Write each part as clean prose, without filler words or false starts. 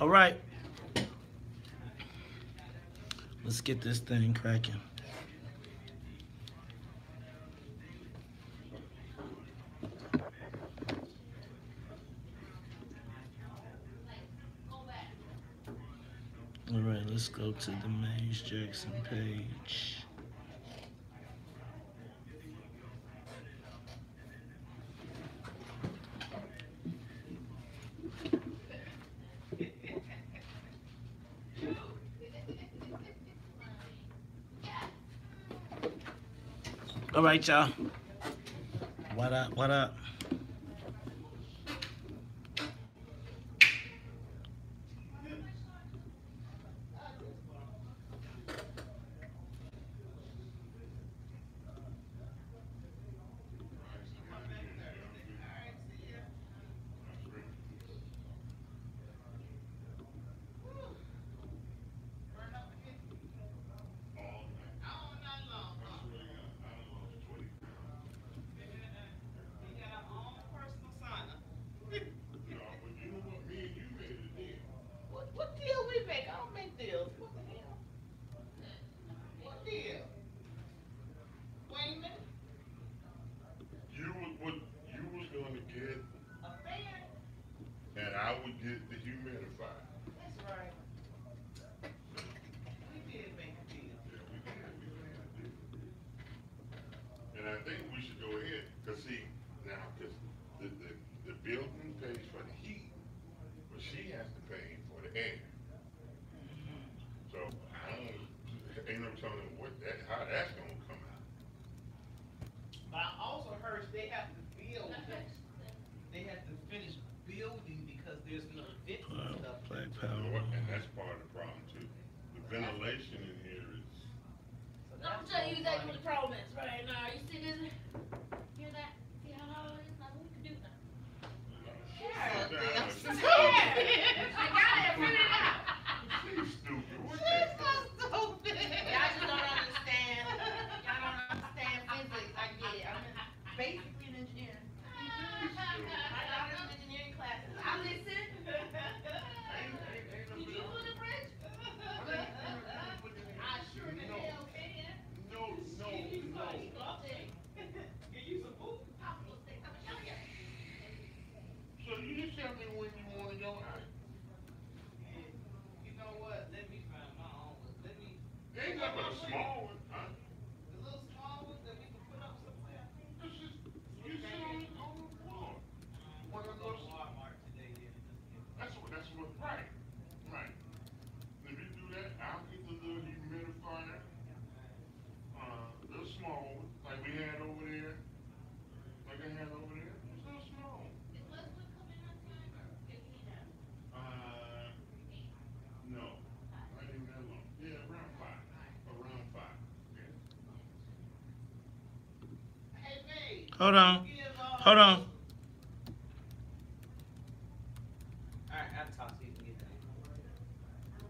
All right. Let's get this thing cracking. All right, let's go to the Maze Jackson page. All right, y'all. What up? What up? And I would get the humidifier. That's right. We did make a deal. Yeah, we did. And I think we should go ahead, because see, now, because the building pays for the heat, but she has to pay for the air. So ain't no telling how that's gonna come out. But I also heard they have to build it. They have to finish building because there's no vents and stuff. Black You power. know what? And that's part of the problem too. The ventilation in here is. I'm tell you exactly what the problem is right now. You see this? Hear that? See how hard it is? Now we can do that. Yeah. I got it. Figured it out. She's stupid. What She's the- so stupid. Y'all just don't understand. Y'all don't understand physics. I get it. I'm basically an engineer. My daughter's in engineering classes. I listen. Did you put a bridge? I sure the hell can. No. Get you some food. I'm supposed to take some of your. So you just tell me when you want to go out. You know what? Let me find my own one. Let me. Ain't nothing but a small one, huh? The little small ones that we can put up somewhere. This is, you sit on the floor. One of those. Walmart today, then. That's what, right. If you do that, I'll get the little humidifier, little small one, like we had over there. Like I had over there, it's little small. Is Westwood coming on time? Is he now? No, not even that long. Yeah, around 5. Yeah. Hey, babe. Hold on. Give, Hold on. Alright, I'll talk to you when you get that. All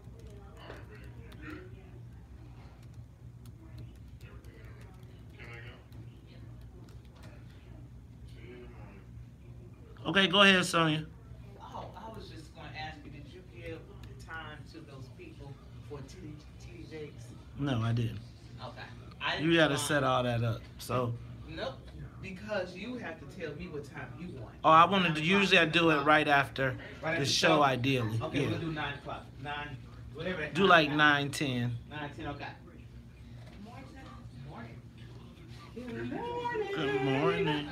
right, baby, you good? Everything all right? Can I go? See you in the morning. Okay, go ahead, Sonia. Oh, I was just gonna ask you, did you give the time to those people for TD Jakes? No, I didn't. Okay. I didn't You gotta respond. set all that up. So, Nope, because you have to tell me what time you want. oh, I wanted to. Usually, I do it right after Right the after show, show? ideally. Okay, Yeah. we'll do 9 o'clock. 9, whatever. that Do time like is. 9, 10. 9, 10, okay. Morning. Good morning.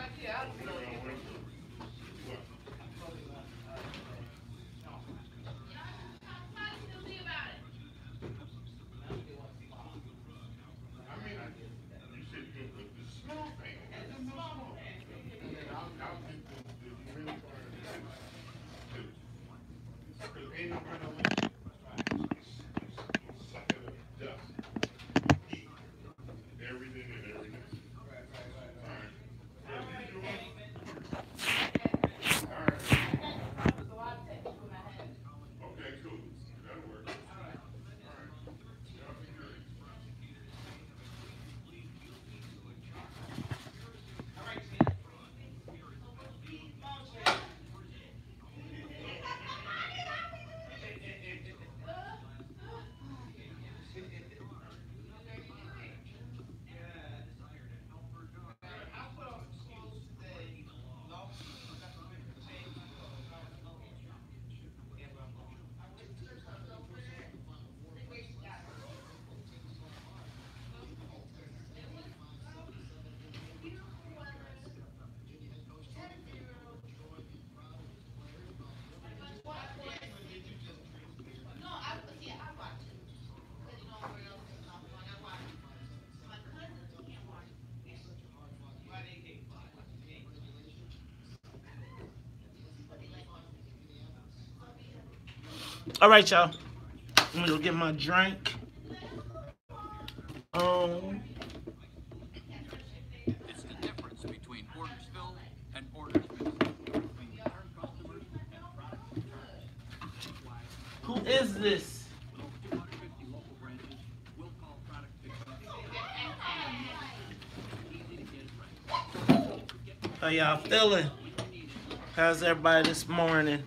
I mean, you said you could put the small thing. And then I'll get the humidifier. Because ain't no ventilation. Suck it up, dust, heat, everything and everything. All right. All right. Okay, cool. That'll work. All right. That'll be great. All right, y'all. I'm gonna go get my drink. It's the difference between orders filled and orders missed. Who is this? How y'all feeling? How's everybody this morning?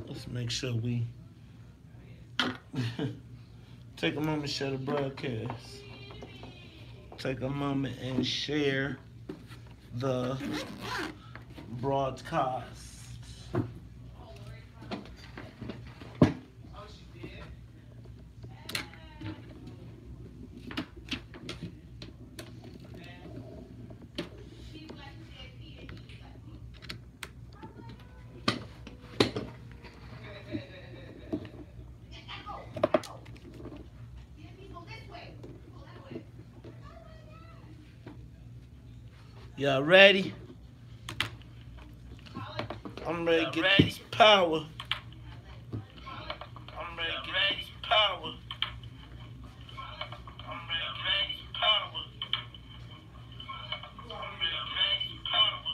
Let's make sure we take a moment to share the broadcast. Take a moment and share the broadcast. Y'all ready? I'm ready to get this power. I'm ready to get this power. I'm ready to get this power. I'm ready to get this power.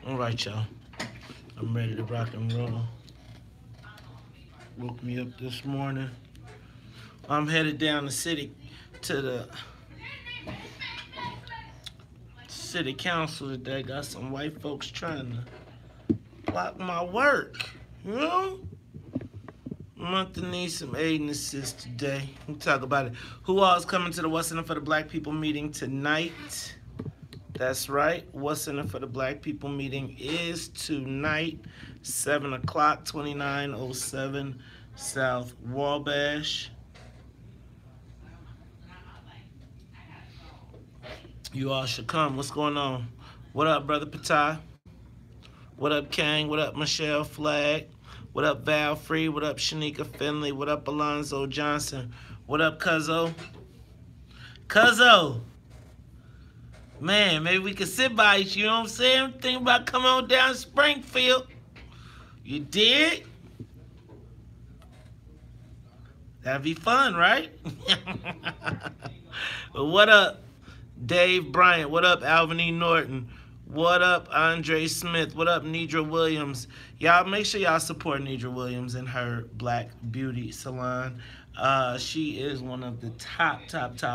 All right, y'all. I'm ready to rock and roll. Woke me up this morning. I'm headed down the city to the city council today. Got some white folks trying to block my work. You know? I'm going to need some aid and assist today. We'll talk about it. Who all is coming to the What's in It for the Black People meeting tonight? That's right. What's in It for the Black People meeting is tonight, 7 o'clock, 2907 South Wabash. You all should come. What's going on? What up, Brother Patai? What up, Kang? What up, Michelle Flagg? What up, Val Free? What up, Shanika Finley? What up, Alonzo Johnson? What up, Cuzzo? Cuzzo! Man, maybe we could sit by each, you know what I'm saying? Think about coming on down to Springfield. You did? That'd be fun, right? But what up, Dave Bryant? What up, Alvin E. Norton? What up, Andre Smith? What up, Nidra Williams? Y'all make sure y'all support Nidra Williams and her Black Beauty Salon. She is one of the top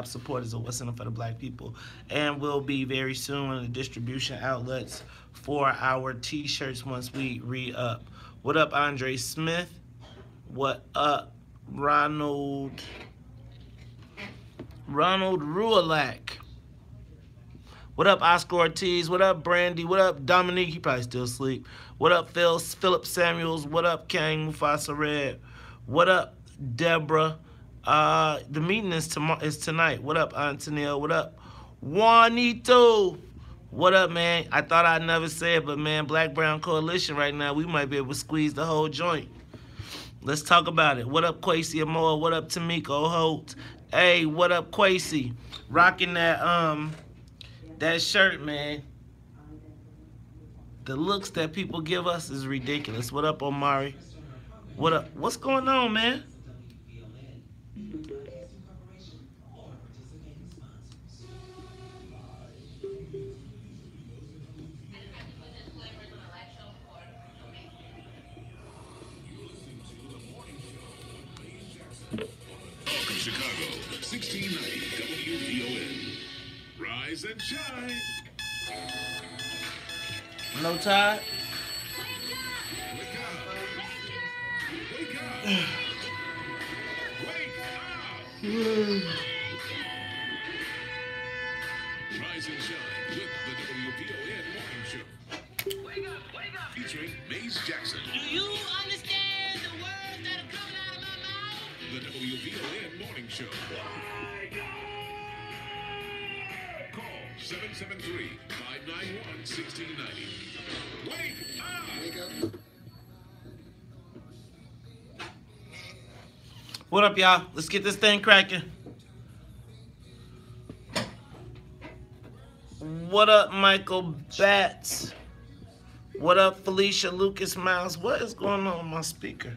supporters of What's in It for the Black People, and will be very soon in the distribution outlets for our t-shirts once we re-up. What up, Andre Smith? What up, Ronald Rualak? What up, Oscar Ortiz? What up, Brandy? What up, Dominique? He probably still asleep. What up, Philip Samuels? What up, Kang Mufasa Red? What up, Deborah? The meeting is tonight. What up, Antonio? What up, Juanito? What up, man? I thought I'd never say it, but man, Black Brown Coalition right now, we might be able to squeeze the whole joint. Let's talk about it. What up, Quasi Amoa? What up, Tamiko Holt? Hey, what up, Quasi? Rocking that That shirt, man. The looks that people give us is ridiculous. What up, Omari? What up? What's going on, man? Chicago, 1690 WVON. Rise and shine. No tie? Wake up. Wake up. Wake up. Rise and shine with the WVON Morning Show. Wake up, wake up. Featuring Maze Jackson. Do you understand the words that are coming out of my mouth? The WVON Morning Show. Call 773-591-1690. Wake up! Wake up. What up, y'all? Let's get this thing cracking. What up, Michael Batts? What up, Felicia Lucas Miles? What is going on with my speaker?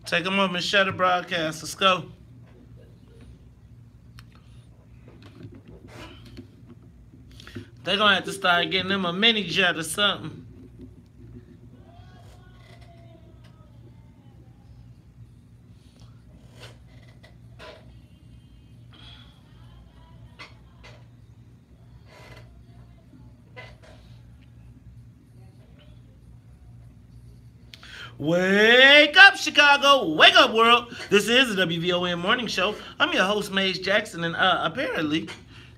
Take them up and shut the broadcast. Let's go. They're going to have to start getting them a mini jet or something. Wake up, Chicago. Wake up, world. This is the WVON Morning Show. I'm your host, Maze Jackson, and apparently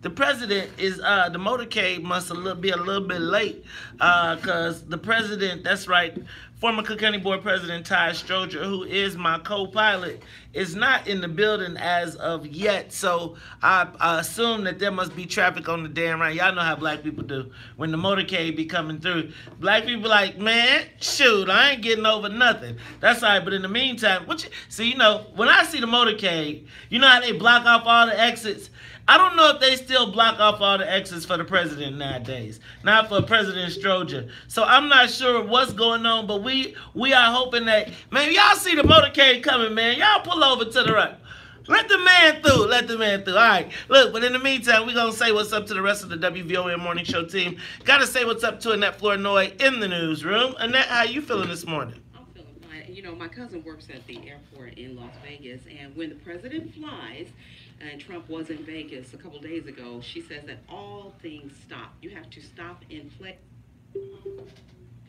the president is, the motorcade must be a little bit late because the president, that's right, former Cook County Board President Ty Stroger, who is my co-pilot, is not in the building as of yet. So I assume that there must be traffic on the damn right. Y'all know how black people do. When the motorcade be coming through, black people like, man, shoot, I ain't getting over nothing. That's all right. But in the meantime, see, you know, when I see the motorcade, you know how they block off all the exits? I don't know if they still block off all the exits for the president nowadays. Not for President Stroger. So I'm not sure what's going on, but we are hoping that, man, y'all see the motorcade coming, man. Y'all pull over to the right. Let the man through. Let the man through. All right. Look, but in the meantime, we're going to say what's up to the rest of the WVON Morning Show team. Got to say what's up to Annette Flournoy in the newsroom. Annette, how you feeling this morning? I'm feeling fine. You know, my cousin works at the airport in Las Vegas, and when the president flies, and Trump was in Vegas a couple days ago, she says that all things stop. You have to stop and play.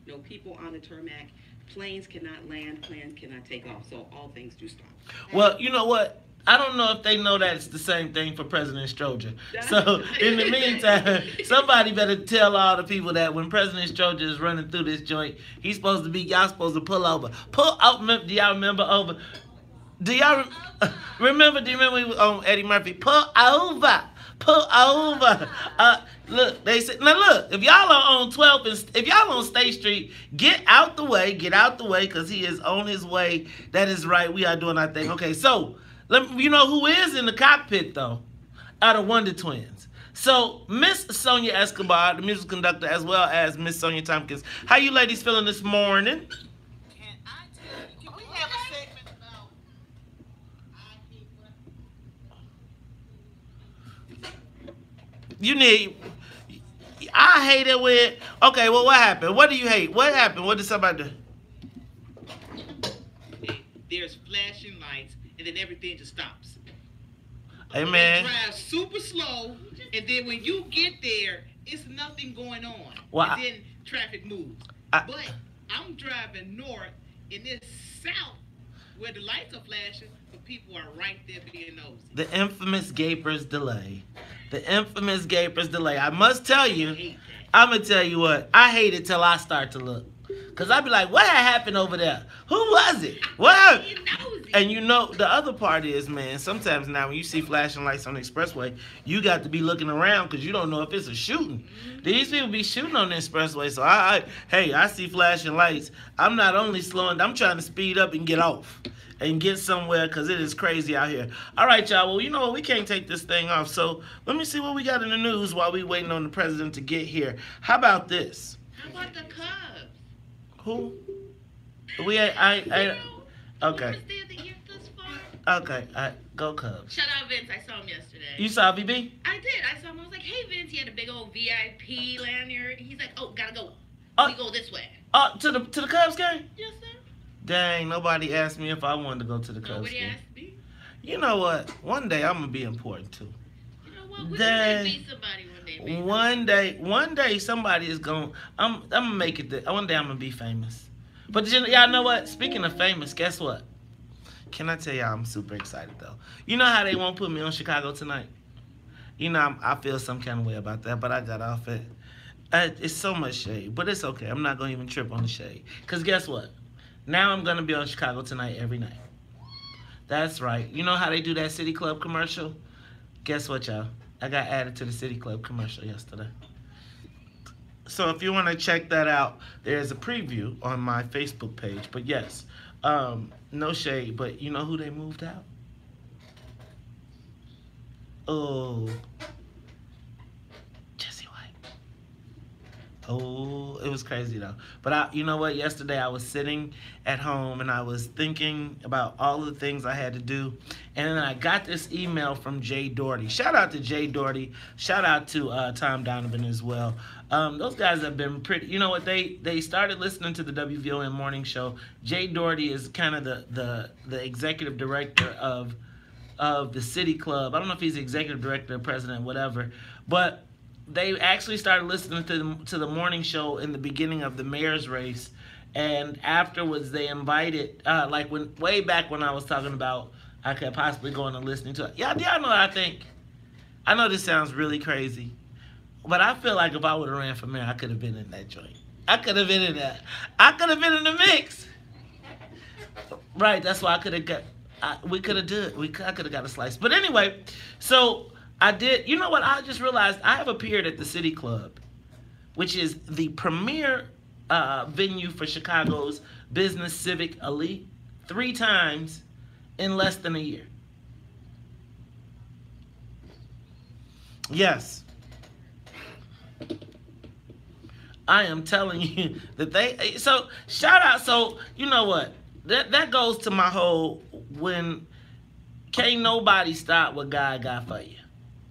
No people on the tarmac. Planes cannot land. Planes cannot take off. So all things do stop. Well, you know what? I don't know if they know that it's the same thing for President Stroger. So in the meantime, somebody better tell all the people that when President Stroger is running through this joint, he's supposed to be, y'all supposed to pull over. Pull out. Do y'all remember over? Do y'all remember? Do you remember on Eddie Murphy? Pull over, pull over. Look, they said. Now look, if y'all are on 12th and if y'all on State Street, get out the way, because he is on his way. That is right. We are doing our thing. Okay, so you know who is in the cockpit though? Are the Wonder Twins. So Miss Sonia Escobar, the music conductor, as well as Miss Sonia Tompkins. How you ladies feeling this morning? You need. I hate it when. Okay, well, what happened? What do you hate? What happened? What did somebody do? There's flashing lights, and then everything just stops. Hey, man. They drive super slow, and then when you get there, it's nothing going on. Well, and then traffic moves. But I'm driving north, and it's south where the lights are flashing, but people are right there being nosy. The infamous Gapers delay. The infamous Gapers delay. I must tell you, I'm going to tell you what. I hate it till I start to look. Because I'd be like, what happened over there? Who was it? What? You nosy. And you know, the other part is, man, sometimes now when you see flashing lights on the expressway, you got to be looking around because you don't know if it's a shooting. These people be shooting on the expressway. So, I see flashing lights. I'm not only slowing, I'm trying to speed up and get off and get somewhere because it is crazy out here. All right, y'all. Well, you know what? We can't take this thing off. So let me see what we got in the news while we waiting on the president to get here. How about this? How about the Cubs? Who? Okay. You were there the year thus far? Okay. Go Cubs. Shout out Vince. I saw him yesterday. You saw VB? I did. I saw him. I was like, hey, Vince. He had a big old VIP lanyard. He's like, oh, gotta go. We go this way. To the Cubs game? Yes, sir. Dang, nobody asked me if I wanted to go to the Cubs Nobody game. asked me. You know what? One day I'm gonna be important too. You know what? We can be somebody one day, baby. One day somebody is gonna. I'm gonna make it. One day I'm gonna be famous. But y'all know what? Speaking of famous, guess what? Can I tell y'all I'm super excited though? You know how they won't put me on Chicago Tonight? You know I feel some kind of way about that, but I got off it. It's so much shade, but it's okay. I'm not gonna even trip on the shade. Cause guess what? Now I'm gonna be on Chicago Tonight every night. That's right. You know how they do that City Club commercial? Guess what, y'all? I got added to the City Club commercial yesterday. So if you want to check that out, there's a preview on my Facebook page. But yes, no shade, but you know who they moved out? Oh, Jesse White. Oh, it was crazy though. But you know what? Yesterday I was sitting at home and I was thinking about all the things I had to do. And then I got this email from Jay Doherty. Shout out to Jay Doherty. Shout out to Tom Donovan as well. Those guys have been pretty, you know what, they started listening to the WVON morning show. Jay Doherty is kind of the executive director of the City Club. I don't know if he's the executive director or president, whatever, but they actually started listening to the morning show in the beginning of the mayor's race, and afterwards they invited, way back when I was talking about I could possibly go on and listening to it. Y'all know what I think? I know this sounds really crazy, but I feel like if I would have ran for mayor, I could have been in that joint. I could have been in that. I could have been in the mix. Right, that's why I could have got, we could have did, I could have got a slice. But anyway, so I did, you know what, I just realized I have appeared at the City Club, which is the premier venue for Chicago's business civic elite, 3 times in less than a year. Yes. I am telling you that so shout out, so you know what? That goes to my whole, when can't nobody stop what God got for you.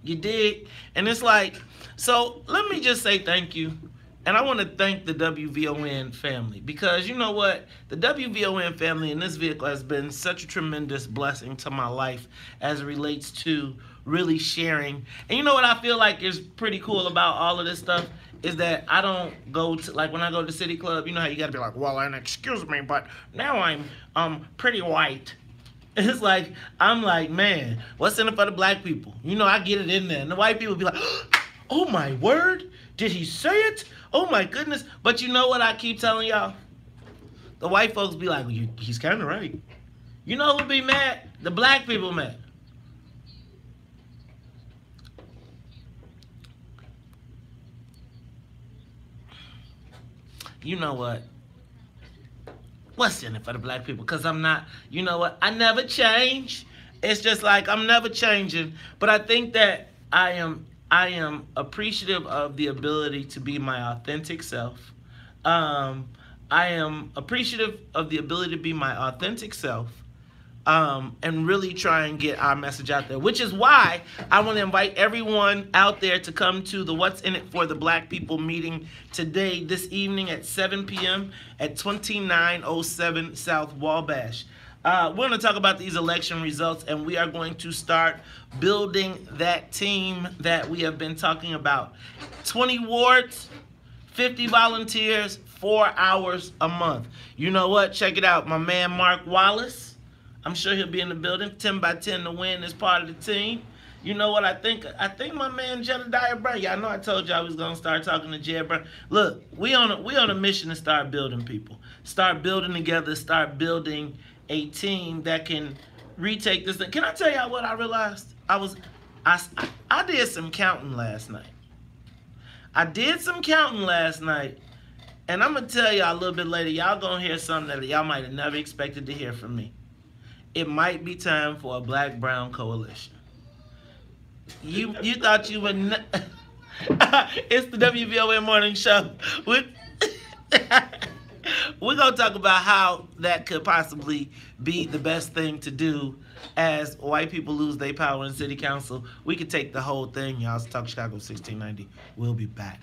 You dig? And it's like, so let me just say thank you. And I want to thank the WVON family, because you know what? The WVON family in this vehicle has been such a tremendous blessing to my life as it relates to really sharing. And you know what I feel like is pretty cool about all of this stuff is that I don't go to, like when I go to City Club, you know how you got to be like, well, and excuse me, but now I'm pretty white. It's like, I'm like, man, what's in it for the black people? You know, I get it in there. And the white people be like, oh my word, did he say it? Oh my goodness. But you know what I keep telling y'all? The white folks be like, well, he's kind of right. You know who be mad? The black people mad. You know what? What's in it for the black people? Because I'm not, you know what? I never change. It's just like I'm never changing. But I think that I am appreciative of the ability to be my authentic self. I am appreciative of the ability to be my authentic self. And really try and get our message out there, which is why I want to invite everyone out there to come to the What's in It for the Black People meeting today, this evening at 7 p.m. at 2907 South Wabash. We're going to talk about these election results, and we are going to start building that team that we have been talking about. 20 wards, 50 volunteers, 4 hours a month. You know what? Check it out. My man Mark Wallace, I'm sure he'll be in the building. 10 by 10 to win is part of the team. You know what I think? I think my man Jedediah Brown. Y'all know I told y'all we was gonna start talking to Jed Brown. Look, we on a mission to start building people, start building together, start building a team that can retake this thing. Can I tell y'all what I realized? I did some counting last night. And I'm gonna tell y'all a little bit later. Y'all gonna hear something that y'all might have never expected to hear from me. It might be time for a black-brown coalition. You thought you would. It's the WVON morning show. We're gonna talk about how that could possibly be the best thing to do as white people lose their power in city council. We could take the whole thing, y'all. It's Talk Chicago 1690. We'll be back.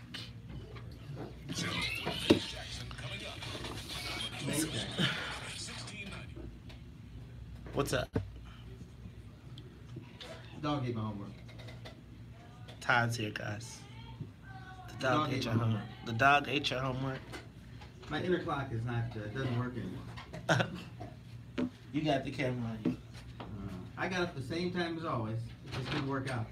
What's up? Dog ate my homework. Todd's here, guys. The dog ate your homework. The dog ate your homework. My inner clock is not, doesn't work anymore. You got the camera on you. I got up the same time as always. It just didn't work out.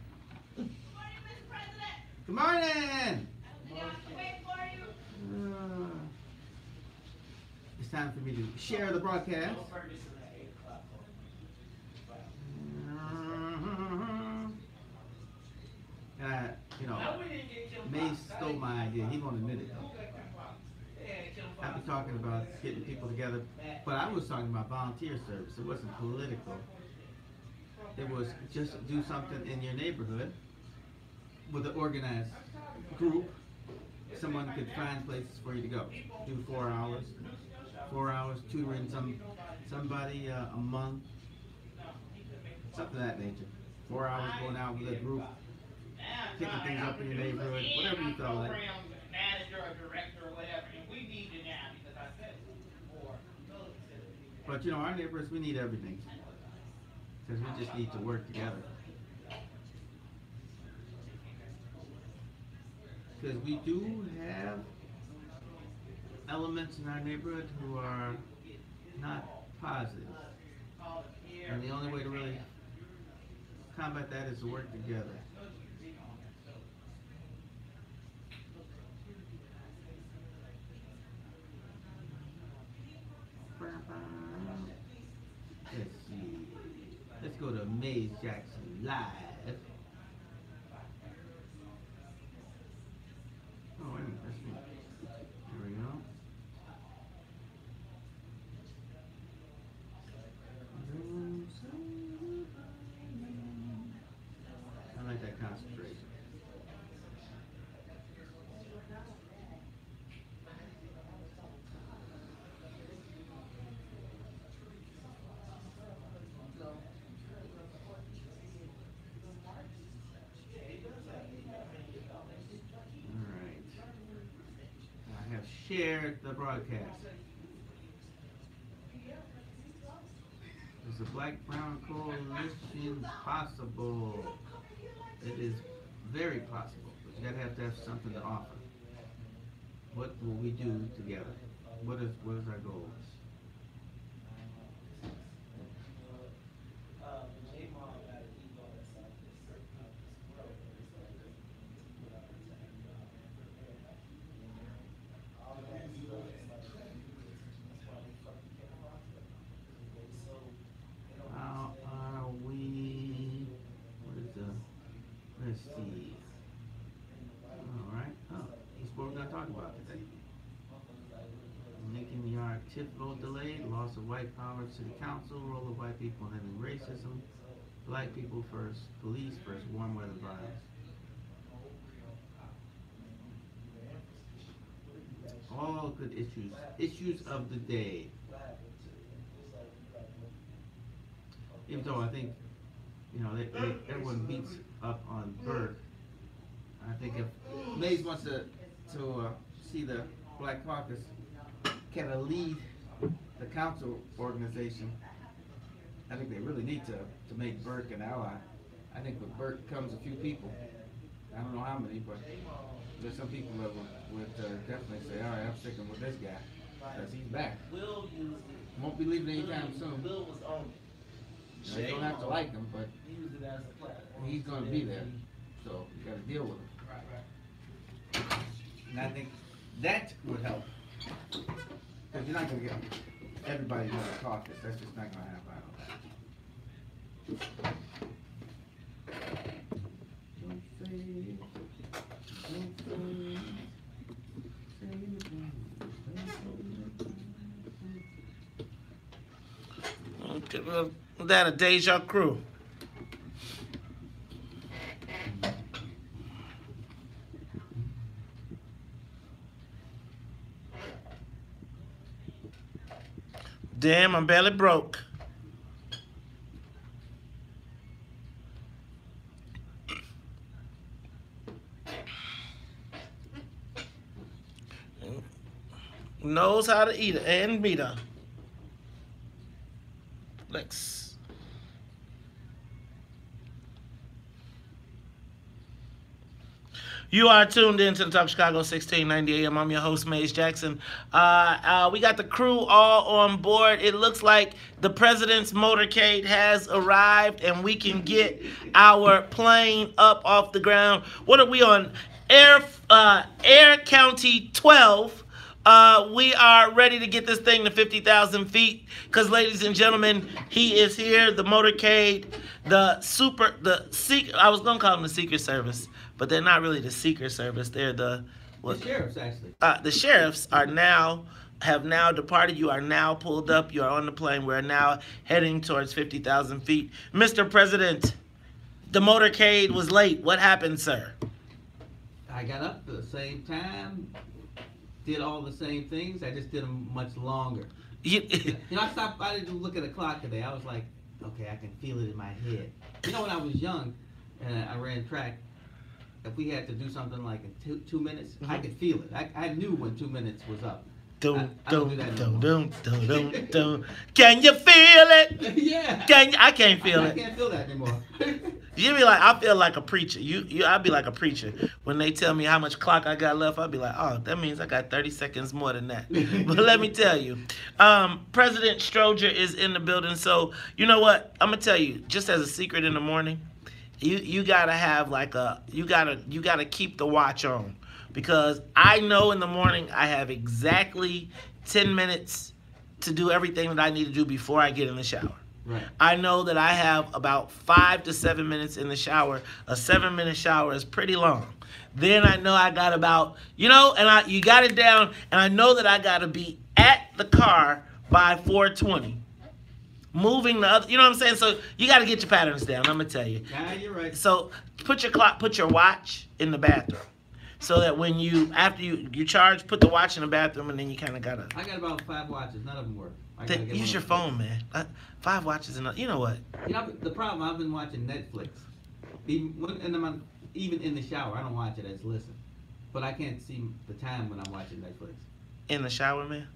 Good morning, Mr. President. Good morning! We have to wait for you. It's time for me to share the broadcast. You know, Mace stole my idea. He won't admit it though. I've been talking about getting people together, but I was talking about volunteer service. It wasn't political. It was just do something in your neighborhood with an organized group. Someone could find places for you to go. Do 4 hours, tutoring somebody a month, something of that nature. 4 hours going out with a group, picking things up in your neighborhood, whatever you felt like. Manager or director or whatever, and we need you now because I said before. But you know, our neighbors, we need everything. Because we just need to work together. Because we do have elements in our neighborhood who are not positive. And the only way to really combat that is to work together. Let's see. Let's go to Maze Jackson Live. Oh, wait a minute, that's me. There we go. I like that concentration. Shared the broadcast. Is the black-brown coalition possible? It is very possible, but you gotta have to have something to offer. What will we do together? What is our goal? Let's see. Alright. Oh, that's what we're going to talk about today. Lincoln Yard tip vote delayed, loss of white power at city council, role of white people in ending racism, black people first, police first, warm weather violence. All good issues. Issues of the day. Even though I think, you know, everyone beats up on Burke. I think if Mays wants to see the Black Caucus kind of lead the council organization, I think they really need to make Burke an ally. I think with Burke comes a few people. I don't know how many, but there's some people that would definitely say, all right, I'm sticking with this guy because he's back. Won't be leaving anytime soon. Will was on it. You know, you don't have to like him, but Use it as a platform. he's gonna be there. So you gotta deal with him. Right. And I think that would help. Because you're not gonna get everybody to the caucus. That's just not gonna happen. Don't say it. Okay, well, that a Deja Crew. Damn, I'm barely broke. Knows how to eat it and meet her. Lex. You are tuned in to the Talk Chicago 1690 AM. I'm your host, Maze Jackson. We got the crew all on board. It looks like the president's motorcade has arrived and we can get our plane up off the ground. What are we on? Air County 12. We are ready to get this thing to 50,000 feet because, ladies and gentlemen, he is here. The motorcade, I was going to call them the Secret Service, but they're not really the Secret Service. They're the sheriffs, actually. The sheriffs have now departed. You are now pulled up. You are on the plane. We're now heading towards 50,000 feet. Mr. President, the motorcade was late. What happened, sir? I got up at the same time, did all the same things. I just did them much longer. You know, I didn't look at the clock today. I was like, okay, I can feel it in my head. You know, when I was young and I ran track, if we had to do something like in two minutes, I could feel it. I knew when 2 minutes was up. I don't do that anymore. Can you feel it? Yeah. I can't feel it. I can't feel that anymore. You be like, I feel like a preacher. I'll be like a preacher. When they tell me how much clock I got left, I'll be like, oh, that means I got 30 seconds more than that. But let me tell you, President Stroger is in the building. So you know what? I'm gonna tell you, just as a secret in the morning, you gotta have like you gotta keep the watch on. Because I know in the morning I have exactly 10 minutes to do everything that I need to do before I get in the shower. Right. I know that I have about 5 to 7 minutes in the shower. A 7-minute shower is pretty long. Then I know I got about, you got it down, and I know that I got to be at the car by 4:20. Moving the other, you know what I'm saying? So you got to get your patterns down, I'm going to tell you. Yeah, you're right. So put your watch in the bathroom. So that when after you charge, put the watch in the bathroom, and then you kind of gotta. I got about 5 watches. None of them work. Use your phone, man. 5 watches enough. You know what? You know the problem. I've been watching Netflix, even in the shower. I don't watch it as listen, but I can't see the time when I'm watching Netflix. In the shower, man.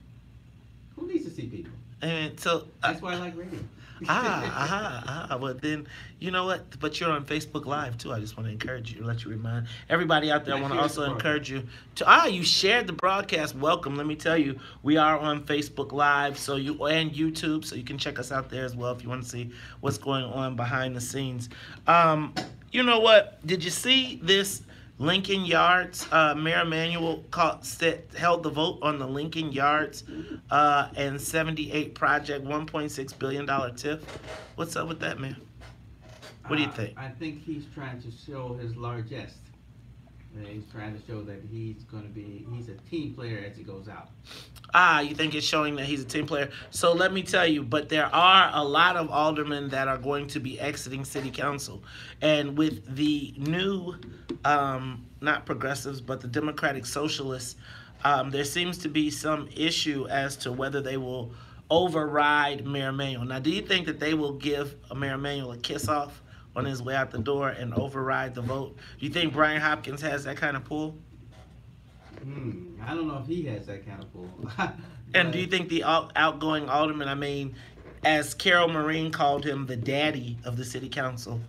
Who needs to see people? And so that's why I like radio. Well, then, you know what? But you're on Facebook Live, too. I just want to encourage you, let you remind everybody out there. I want to also encourage you to, you shared the broadcast. Welcome. Let me tell you, we are on Facebook Live and YouTube, so you can check us out there as well if you want to see what's going on behind the scenes. You know what? Did you see this? Lincoln Yards, Mayor Emanuel held the vote on the Lincoln Yards and 78 project, $1.6 billion TIF. What's up with that, man? What do you think? I think he's trying to show his largesse. He's trying to show that he's a team player as he goes out. You think it's showing that he's a team player? So let me tell you, but there are a lot of aldermen that are going to be exiting city council. And with the new, not progressives, but the Democratic Socialists, there seems to be some issue as to whether they will override Mayor Emanuel. Now, do you think that they will give Mayor Emanuel a kiss-off on his way out the door and override the vote? Do you think Brian Hopkins has that kind of pull? I don't know if he has that kind of pull. And do you think the outgoing alderman, as Carol Marine called him, the daddy of the city council,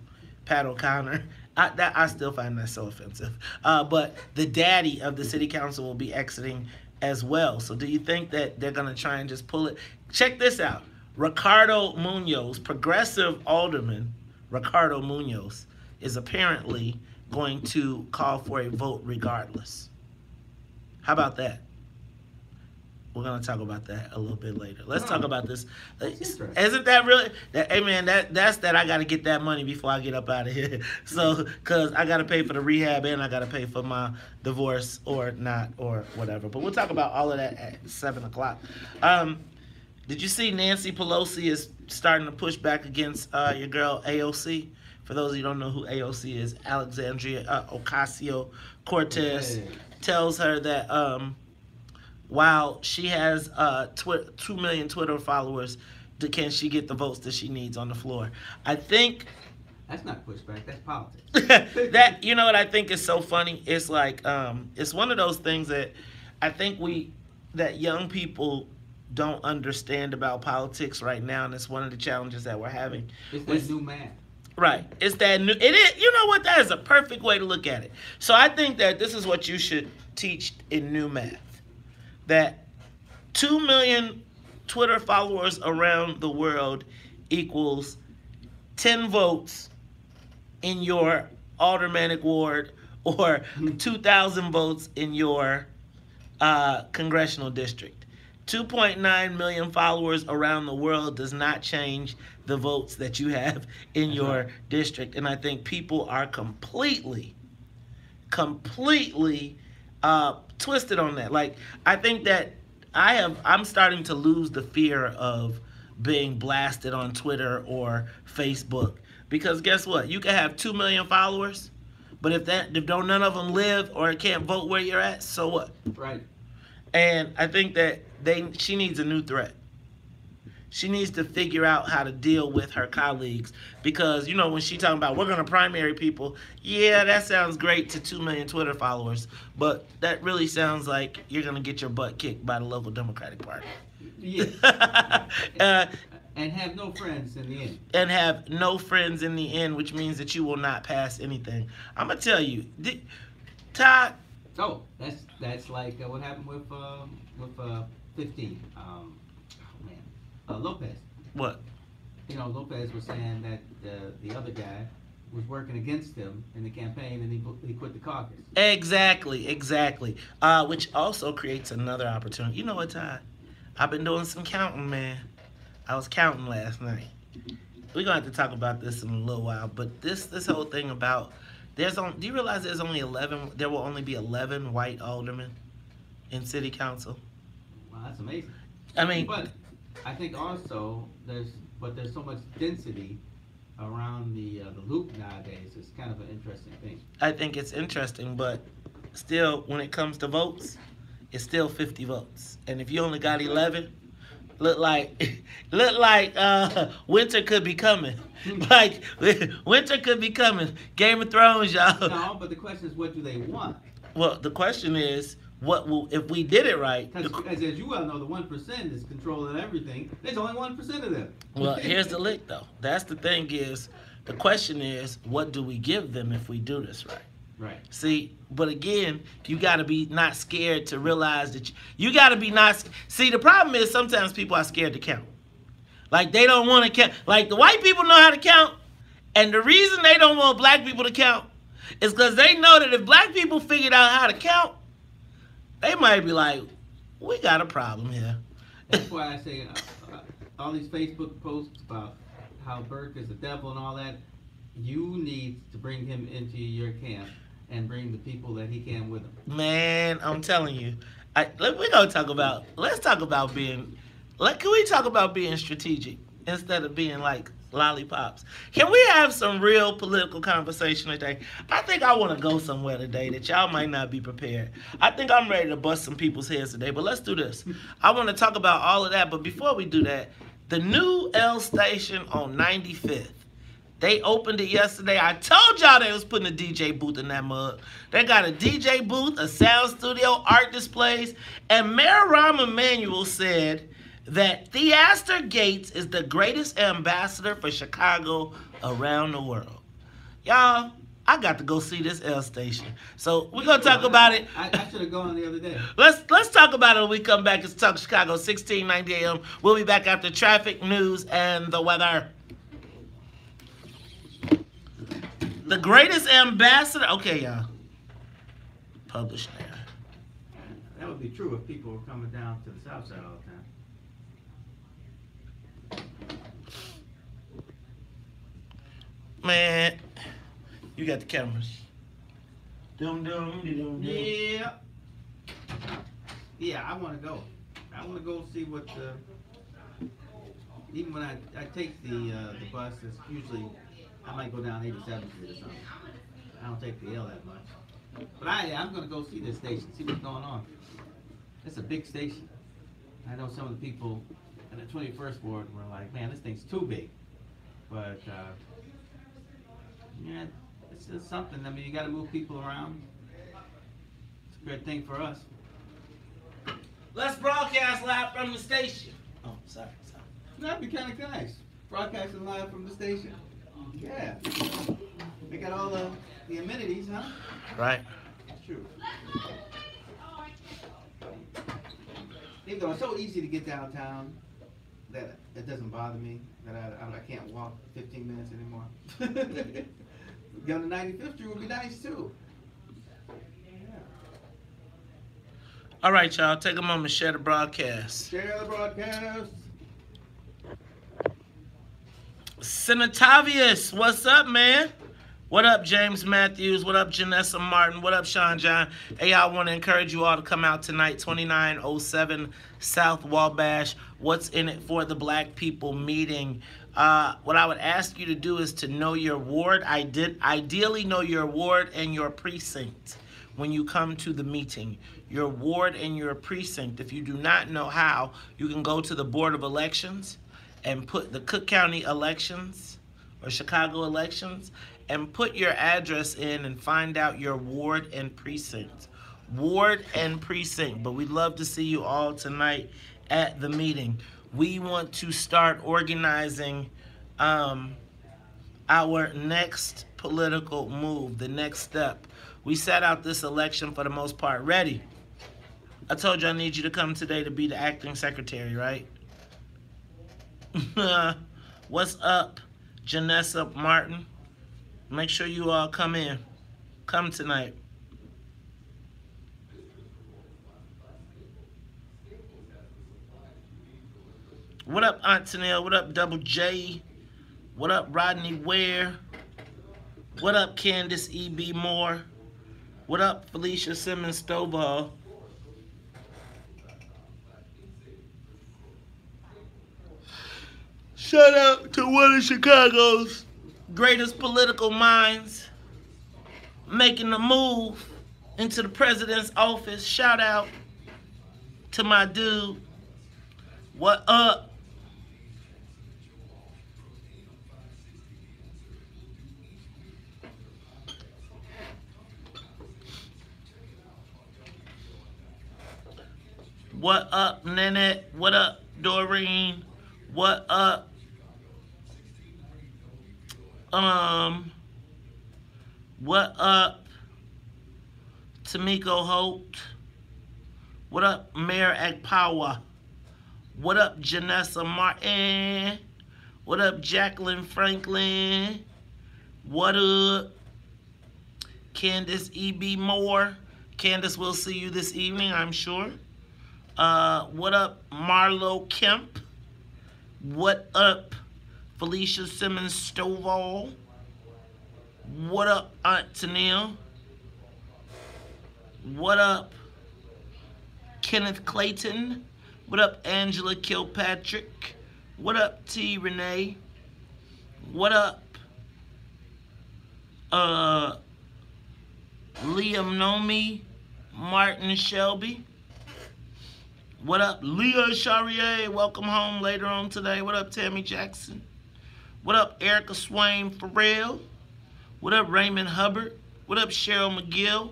Pat O'Connor, I still find that so offensive. But the daddy of the city council will be exiting as well. So do you think that they're going to try and just pull it? Check this out. Ricardo Munoz, progressive alderman Ricardo Munoz, is apparently going to call for a vote regardless. How about that? We're gonna talk about that a little bit later. Let's talk about this. Isn't that really? Hey man, that's that. I gotta get that money before I get up out of here. So, cause I gotta pay for the rehab and I gotta pay for my divorce or not or whatever. But we'll talk about all of that at 7:00. Did you see Nancy Pelosi is starting to push back against your girl AOC? For those of you who don't know who AOC is, Alexandria Ocasio-Cortez tells her that while she has 2 million Twitter followers, can she get the votes that she needs on the floor? I think that's not pushback. That's politics. that, you know what I think is so funny? It's like it's one of those things that I think that young people don't understand about politics right now, and it's one of the challenges that we're having. It's that new math. Right. It's that new. It is. You know what? That is a perfect way to look at it. So I think that this is what you should teach in new math. That 2 million Twitter followers around the world equals 10 votes in your aldermanic ward or 2,000 votes in your congressional district. 2.9 million followers around the world does not change the votes that you have in your district. And I think people are completely twisted on that. Like, I think that I'm starting to lose the fear of being blasted on Twitter or Facebook. Because guess what? You can have 2 million followers, but if none of them live or can't vote where you're at, so what? Right. And I think that she needs a new threat. She needs to figure out how to deal with her colleagues because, you know, when she talking about we're going to primary people, yeah, that sounds great to 2 million Twitter followers, but that really sounds like you're going to get your butt kicked by the local Democratic Party. Yeah. And have no friends in the end. And have no friends in the end, which means that you will not pass anything. I'm going to tell you, Todd. Oh, that's like what happened with 15. Lopez. What? You know, Lopez was saying that the other guy was working against him in the campaign, and he quit the caucus. Exactly. Which also creates another opportunity. You know what, Todd? I've been doing some counting, man. I was counting last night. We're gonna have to talk about this in a little while, but this whole thing about do you realize there will only be 11 white aldermen in city council? Wow, that's amazing. I mean, but I think also there's so much density around the loop nowadays. It's kind of an interesting thing. I think it's interesting, but still, when it comes to votes, it's still 50 votes. And if you only got 11, look like winter could be coming. Like winter could be coming. Game of Thrones, y'all. No, but the question is, what do they want? Well, the question is, if we did it right? Because as you well know, the 1% is controlling everything. There's only 1% of them. Well, here's the lick, though. That's the thing is, the question is, what do we give them if we do this right? Right. See, but again, you got to be not scared to realize that you got to be not. See, the problem is sometimes people are scared to count. Like, they don't want to count. Like, the white people know how to count, and the reason they don't want black people to count is because they know that if black people figured out how to count, they might be like, we got a problem here. That's why I say all these Facebook posts about how Burke is the devil and all that, you need to bring him into your camp and bring the people that he can with him. Man, I'm telling you. Can we talk about being strategic instead of being like lollipops? Can we have some real political conversation today? I think I want to go somewhere today that y'all might not be prepared. I think I'm ready to bust some people's heads today, but let's do this. I want to talk about all of that, but before we do that, the new L station on 95th. They opened it yesterday. I told y'all they was putting a DJ booth in that mug. They got a DJ booth, a sound studio, art displays, and Mayor Rahm Emanuel said that Theaster Gates is the greatest ambassador for Chicago around the world. Y'all, I got to go see this L station. So we're gonna talk about it. I should have gone the other day. Let's talk about it when we come back. It's Talk Chicago, 1690 AM. We'll be back after traffic, news, and the weather. The greatest ambassador. Okay, y'all. Published now. That would be true if people were coming down to the south side all the time. Man, you got the cameras. Dum dum dum dum. Yeah. Yeah, I want to go. I want to go see what the. Even when I take the bus, it's usually I might go down 87th Street or something. I don't take the L that much. But I'm going to go see this station, see what's going on. It's a big station. I know some of the people in the 21st ward were like, man, this thing's too big. But, yeah, it's just something. I mean, you got to move people around. It's a great thing for us. Let's broadcast live from the station. Oh, sorry. That'd be kind of nice. Broadcasting live from the station. Yeah. They got all the amenities, huh? Right. That's true. Even though it's so easy to get downtown that it doesn't bother me that I can't walk 15 minutes anymore. Going to 95th Street would be nice too. Yeah. All right, y'all. Take a moment, share the broadcast. Share the broadcast. Senatavius, what's up, man? What up, James Matthews? What up, Janessa Martin? What up, Sean John? Hey, I want to encourage you all to come out tonight, 2907 South Wabash. What's in it for the Black People meeting? What I would ask you to do is to know your ward. Ideally know your ward and your precinct when you come to the meeting. Your ward and your precinct. If you do not know how, you can go to the Board of Elections and put the Cook County elections or Chicago elections and put your address in and find out your ward and precinct. Ward and precinct. But we'd love to see you all tonight at the meeting. We want to start organizing our next political move, the next step. We sat out this election for the most part ready. I told you I need you to come today to be the acting secretary, right? What's up, Janessa Martin? Make sure you all come in. Come tonight. What up, Aunt Tanel? What up, Double J? What up, Rodney Ware? What up, Candace E.B. Moore? What up, Felicia Simmons Stovall? Shout out to one of Chicago's greatest political minds making the move into the president's office. Shout out to my dude. What up? What up, Nanette? What up, Doreen? What up? What up, Tamiko Holt? What up, Mayor Akpawa? What up, Janessa Martin? What up, Jacqueline Franklin? What up, Candace E.B. Moore? Candace, we'll see you this evening, I'm sure. What up, Marlo Kemp? What up, Felicia Simmons Stovall? What up, Aunt Tanil? What up, Kenneth Clayton? What up, Angela Kilpatrick? What up, T. Renee? What up, Liam Nomi? Martin Shelby? What up, Leah Charrier? Welcome home later on today. What up, Tammy Jackson? What up, Erica Swain Farrell? What up, Raymond Hubbard? What up, Cheryl McGill?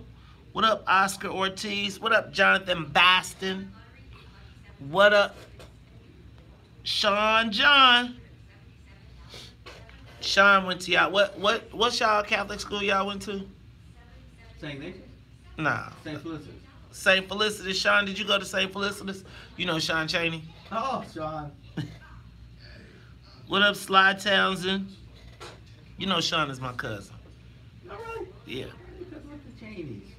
What up, Oscar Ortiz? What up, Jonathan Baston? What up, Sean John? Sean went to y'all. What's y'all Catholic school y'all went to? St. Nathan's? Nah. St. Felicitas. St. Felicitas. Sean, did you go to St. Felicitas? You know Sean Chaney. Oh, Sean. What up, Sly Townsend? You know Sean is my cousin. All right. Yeah. Because look at the Cheneys.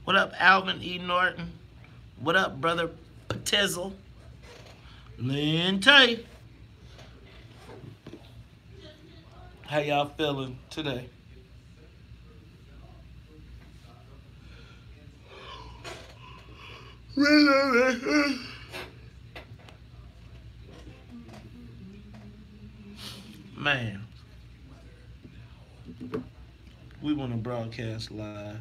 What up, Alvin E. Norton? What up, brother Patizzle? Lynn Tay. How y'all feeling today? Man, we want to broadcast live.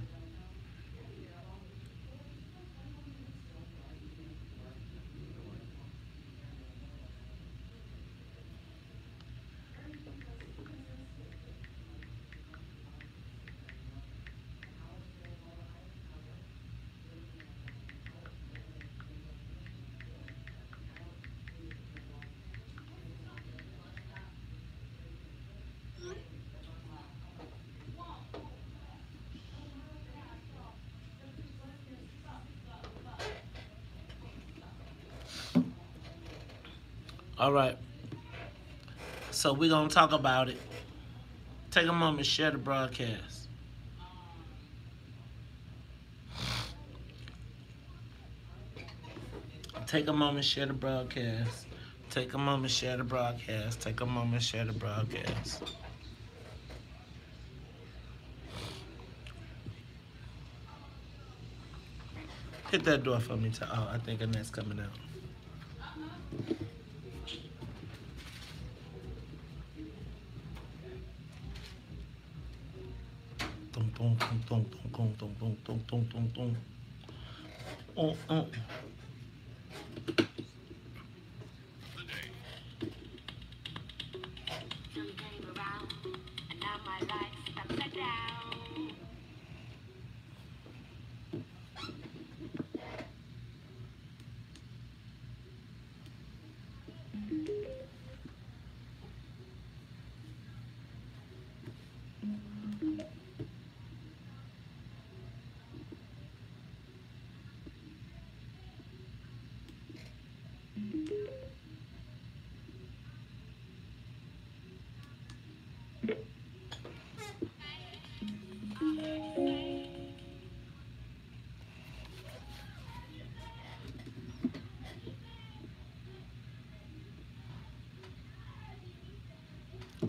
All right. So we're going to talk about it. Take a moment, share the broadcast. Take a moment, share the broadcast. Take a moment, share the broadcast. Take a moment, share the broadcast. Hit that door for me. Oh, I think Annette's coming out. Boom, boom, boom, boom, boom, boom, boom, boom, boom, boom. Oh, oh.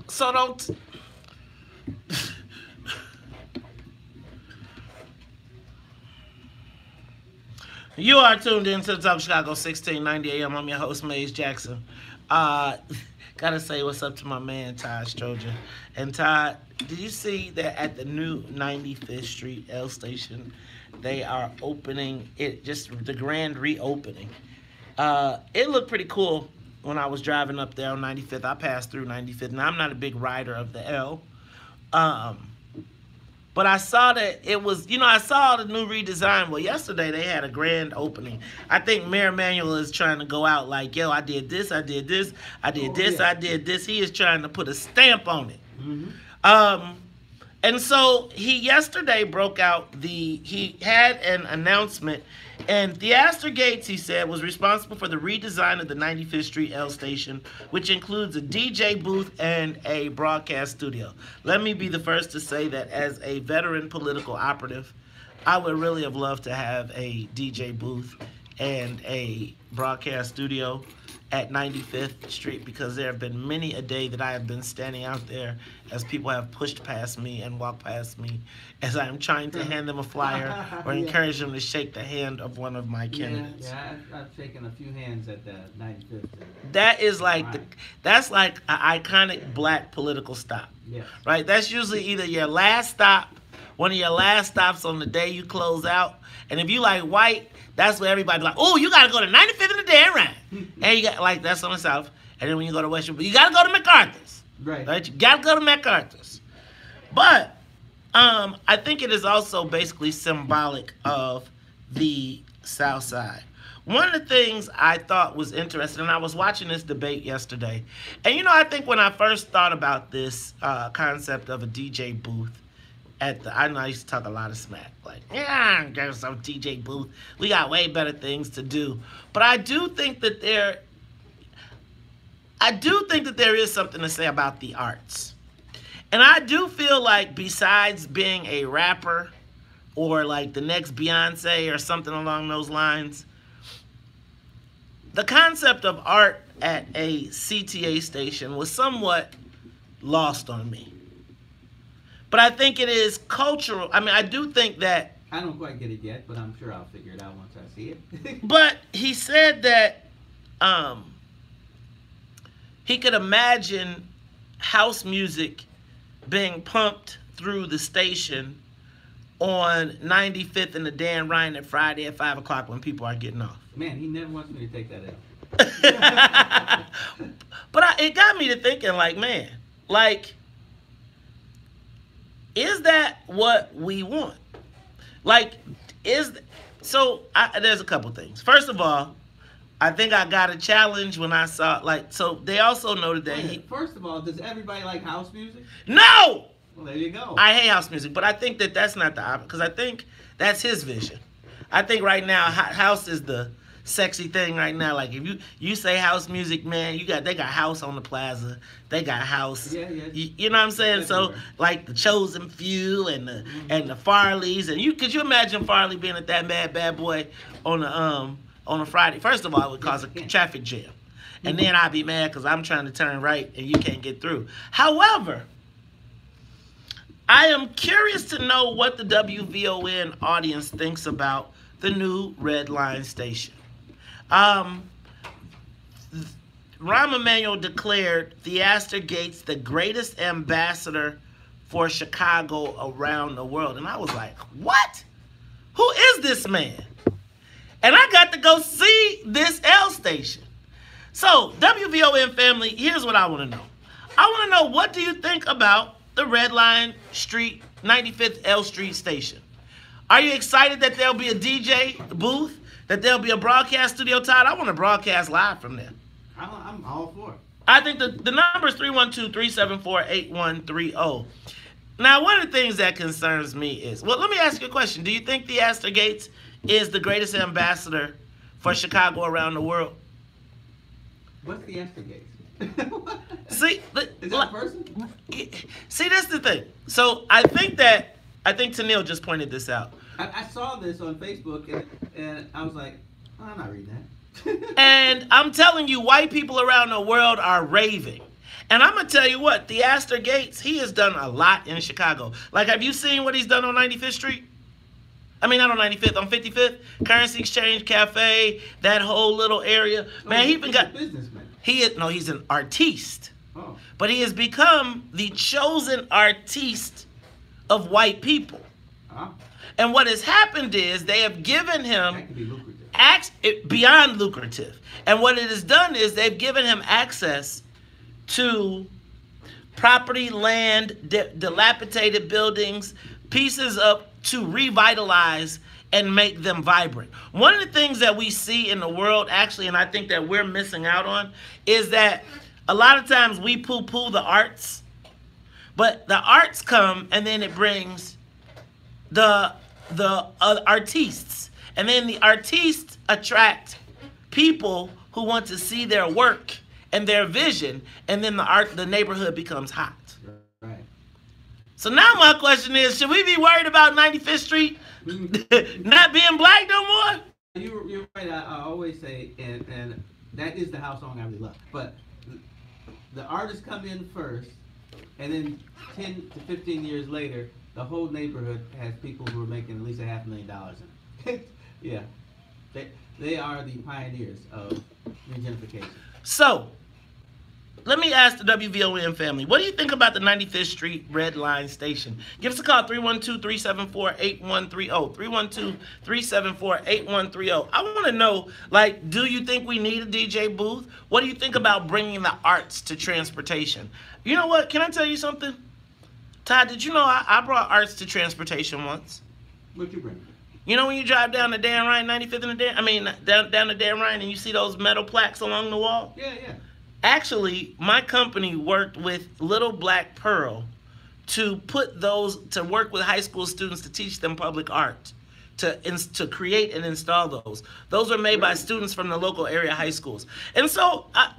So don't. You are tuned in to the Talk Chicago 1690 AM. I'm your host, Maze Jackson. Gotta say what's up to my man, Todd Stroger. And Todd, did you see that at the new 95th Street L station, they are opening it, just the grand reopening. It looked pretty cool when I was driving up there on 95th. I passed through 95th, and I'm not a big rider of the L. But I saw that it was, I saw the new redesign. Well, yesterday they had a grand opening. I think Mayor Emanuel is trying to go out like, yo, I did this, I did this, I did this, yeah. I did this. He is trying to put a stamp on it. Mm-hmm. And so he yesterday broke out he had an announcement, and Theaster Gates, he said, was responsible for the redesign of the 95th Street L station, which includes a DJ booth and a broadcast studio. Let me be the first to say that as a veteran political operative, I would really have loved to have a DJ booth and a broadcast studio at 95th Street, because there have been many a day that I have been standing out there as people have pushed past me and walked past me as I am trying to hand them a flyer or encourage them to shake the hand of one of my candidates. Yeah, I've shaken a few hands at the 95th. That is like that's like an iconic black political stop. Yes. Right? That's usually either your last stop, one of your last stops on the day you close out. And if you like white, that's where everybody like, oh, you got to go to 95th in the dead right. And you got, like, that's on the south. And then when you go to Western, you got to go to MacArthur's. Right? You got to go to MacArthur's. But I think it is also basically symbolic of the South Side. one of the things I thought was interesting, and I was watching this debate yesterday, and I think when I first thought about this concept of a DJ booth I know I used to talk a lot of smack, like, yeah, there's some DJ booth. We got way better things to do. But I do think that there is something to say about the arts. And I do feel like besides being a rapper or like the next Beyonce or something along those lines, the concept of art at a CTA station was somewhat lost on me. But I think it is cultural. I mean, I do think that... I don't quite get it yet, but I'm sure I'll figure it out once I see it. But he said that he could imagine house music being pumped through the station on 95th and the Dan Ryan at Friday at 5 o'clock when people are getting off. Man, he never wants me to take that out. But it got me to thinking, like, man, like... is that what we want? Like, there's a couple things. First of all, I think I got a challenge when I saw, like, so they also noted that First of all, does everybody like house music? No! Well, there you go. I hate house music, but I think that that's not the option, because I think that's his vision. I think right now, house is the sexy thing right now. Like, if you say house music, man, they got house on the plaza. They got house. Yeah. You know what I'm saying? So, like the Chosen Few and the Farleys, and could you imagine Farley being at that bad boy on a Friday? First of all, it would cause a traffic jam, and then I'd be mad because I'm trying to turn right and you can't get through. However, I am curious to know what the WVON audience thinks about the new Red Line station. Rahm Emanuel declared Theaster Gates the greatest ambassador for Chicago around the world. And I was like, what? Who is this man? And I got to go see this L station. So, WVON family, here's what I want to know. I want to know, what do you think about the Red Line Street, 95th L Street station? Are you excited that there'll be a DJ booth? That there'll be a broadcast studio, Todd? I want to broadcast live from there. I'm all for it. I think the number is 312-374-8130. Now, one of the things that concerns me is, well, let me ask you a question. Do you think Theaster Gates is the greatest ambassador for Chicago around the world? What's Theaster Gates? See, is that a person? See, that's the thing. So I think Tennille just pointed this out. I saw this on Facebook and I was like, oh, I'm not reading that. And I'm telling you, white people around the world are raving. And I'm going to tell you what, Theaster Gates, he has done a lot in Chicago. Like, have you seen what he's done on 95th Street? I mean, not on 95th, on 55th. Currency Exchange Cafe, that whole little area. Man, he even got... a businessman. He's an artiste. Oh. But he has become the chosen artiste of white people. And what has happened is they have given him... That could be lucrative. Beyond lucrative. And what it has done is they've given him access to property, land, dilapidated buildings, pieces up to revitalize and make them vibrant. One of the things that we see in the world, actually, and I think that we're missing out on, is that a lot of times we poo-poo the arts, but the arts come and then it brings the artistes. And then the artistes attract people who want to see their work and their vision, and then the neighborhood becomes hot. Right. So now my question is, should we be worried about 95th Street not being black no more? You're right. I always say, and that is the house song I really love. But the artists come in first, and then 10 to 15 years later, the whole neighborhood has people who are making at least $500,000 in it. Yeah, they are the pioneers of regentrification. So, let me ask the WVON family, what do you think about the 95th Street Red Line station? Give us a call, 312-374-8130, 312-374-8130. I want to know, like, do you think we need a DJ booth? What do you think about bringing the arts to transportation? You know what, can I tell you something? Todd, did you know I brought arts to transportation once? What'd you bring? You know when you drive down the Dan Ryan, 95th and the Dan, I mean down the Dan Ryan, and you see those metal plaques along the wall? Yeah, yeah. Actually, my company worked with Little Black Pearl to work with high school students to teach them public art, to create and install those. Those were made by students from the local area high schools. And so, I'm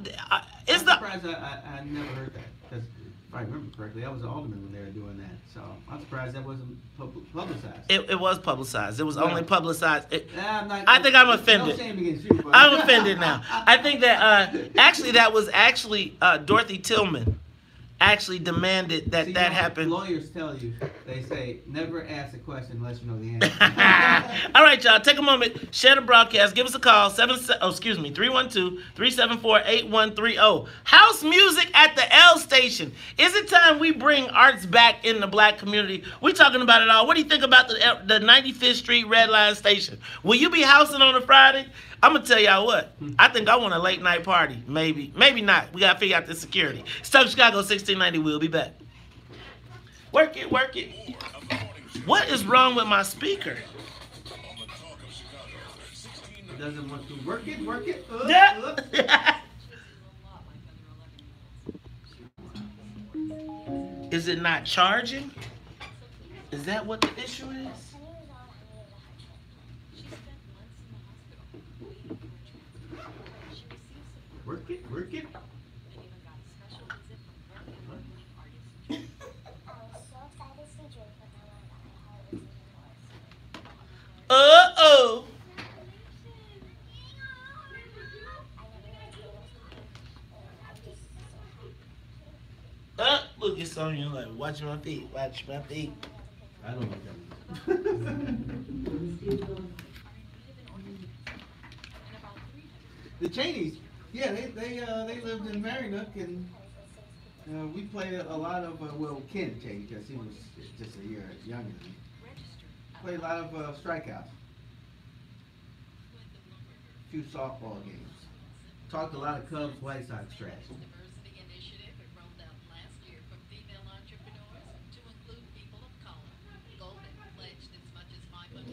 surprised I never heard that. Because if I remember correctly, I was an alderman when they were doing that. So I'm surprised that wasn't publicized. It was publicized. It was only publicized. I think I'm offended. No shame against you, but I'm offended now. I think that that was Dorothy Tillman actually demanded that happened. Lawyers tell you, they say, never ask a question unless you know the answer. All right, y'all, take a moment, share the broadcast, give us a call, 312-374-8130. House music at the L Station. Is it time we bring arts back in the black community? We're talking about it all. What do you think about the 95th Street Red Line Station? Will you be housing on a Friday? I'm going to tell y'all what. I think I want a late night party. Maybe. Maybe not. We got to figure out the security. Stuck Chicago 1690. We'll be back. Work it, work it. What is wrong with my speaker? It doesn't want to work it, work it. Yeah. Is it not charging? Is that what the issue is? Work it, work it. Uh-oh. Look at Sonya like, watch my feet, watch my feet. I don't know what that means. The Cheneys, yeah, they lived in Marinook, and we played a lot of, Ken Cheney, because he was just a year younger than me. Played a lot of strikeouts. A few softball games. Talked a lot of Cubs, White Sox trash.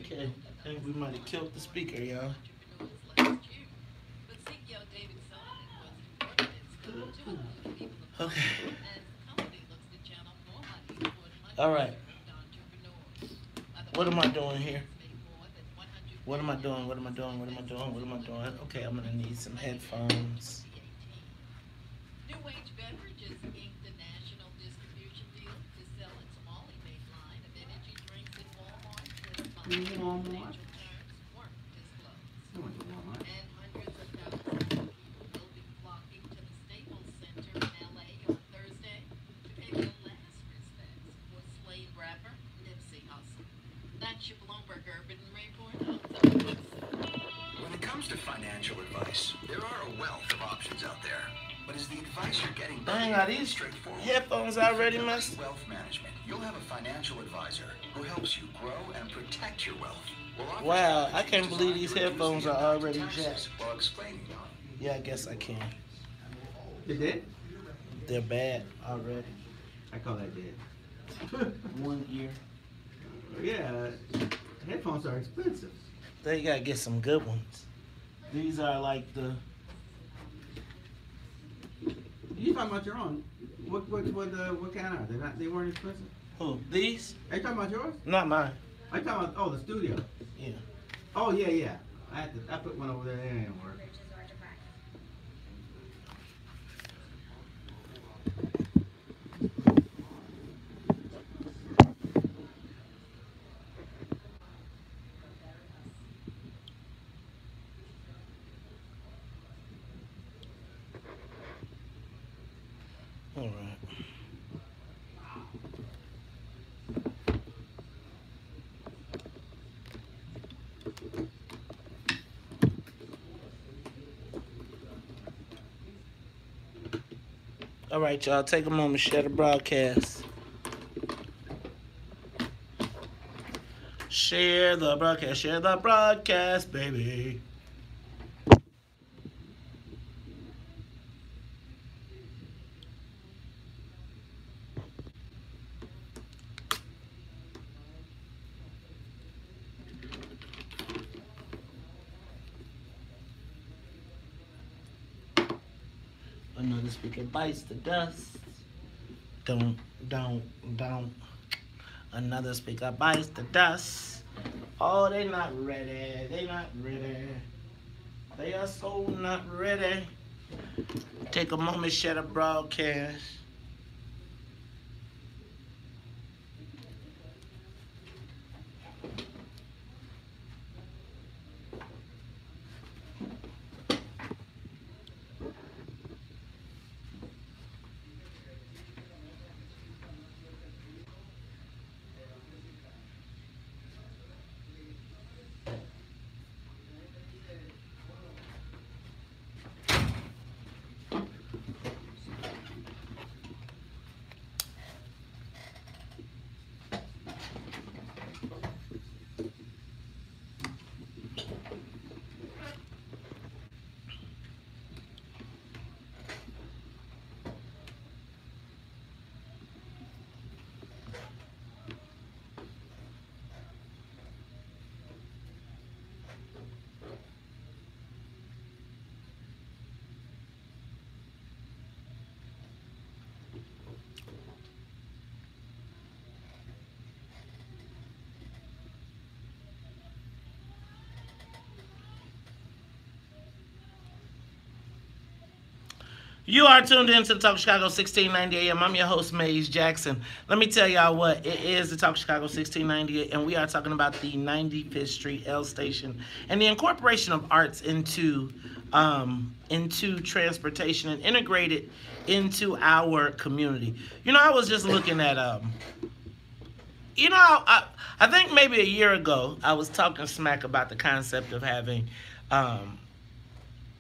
Okay, I think we might have killed the speaker, y'all. Okay. All right. What am I doing here? What am I doing? What am I doing? What am I doing? What am I doing? Okay, I'm gonna need some headphones. New Age Beverages inked a national distribution deal to sell its Molly-made line of energy drinks at Walmart with financial terms weren't disclosed. And hundreds of thousands of people will be flocking to the Staples Center in LA on Thursday to pay their last respects for Slade rapper Nipsey Hussle. That's your Bloomberg Urban Report. When it comes to financial advice, there are a wealth of options out there. But is the advice you're getting Dang, are these straightforward? headphones already messed? Wealth management. You'll have a financial advisor who helps you grow and protect your wealth. Wow, I can't believe these headphones are already jacked. While explaining them. Yeah, I guess I can. You did? They're bad already. I call that dead. 1 year. Yeah, headphones are expensive. They gotta get some good ones. These are like the. You talking about your own? What kind are they? They weren't expensive. Who? These? Are you talking about yours? Not mine. Are you talking about the studio? Yeah. Oh yeah. I put one over there. It didn't work. All right. All right, y'all. Take a moment, share the broadcast. Share the broadcast, baby. Another speaker bites the dust. Don't. Another speaker bites the dust. Oh, they not ready. They not ready. They are so not ready. Take a moment, share the broadcast. You are tuned in to the Talk Chicago 1690 AM. I'm your host, Maze Jackson. Let me tell y'all what, it is the Talk Chicago 1690, and we are talking about the 95th Street L Station and the incorporation of arts into transportation and integrated into our community. You know, I was just looking at, I think maybe a year ago, I was talking smack about the concept of having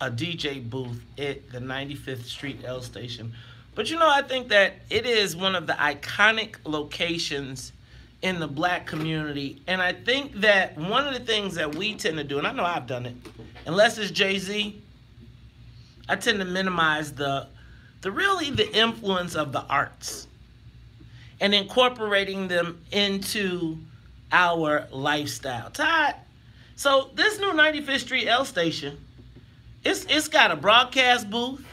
a DJ booth at the 95th Street L Station. But you know, I think that it is one of the iconic locations in the black community. And I think that one of the things that we tend to do, and I know I've done it, unless it's Jay-Z, I tend to minimize the influence of the arts and incorporating them into our lifestyle. Todd, so this new 95th Street L Station, it's got a broadcast booth.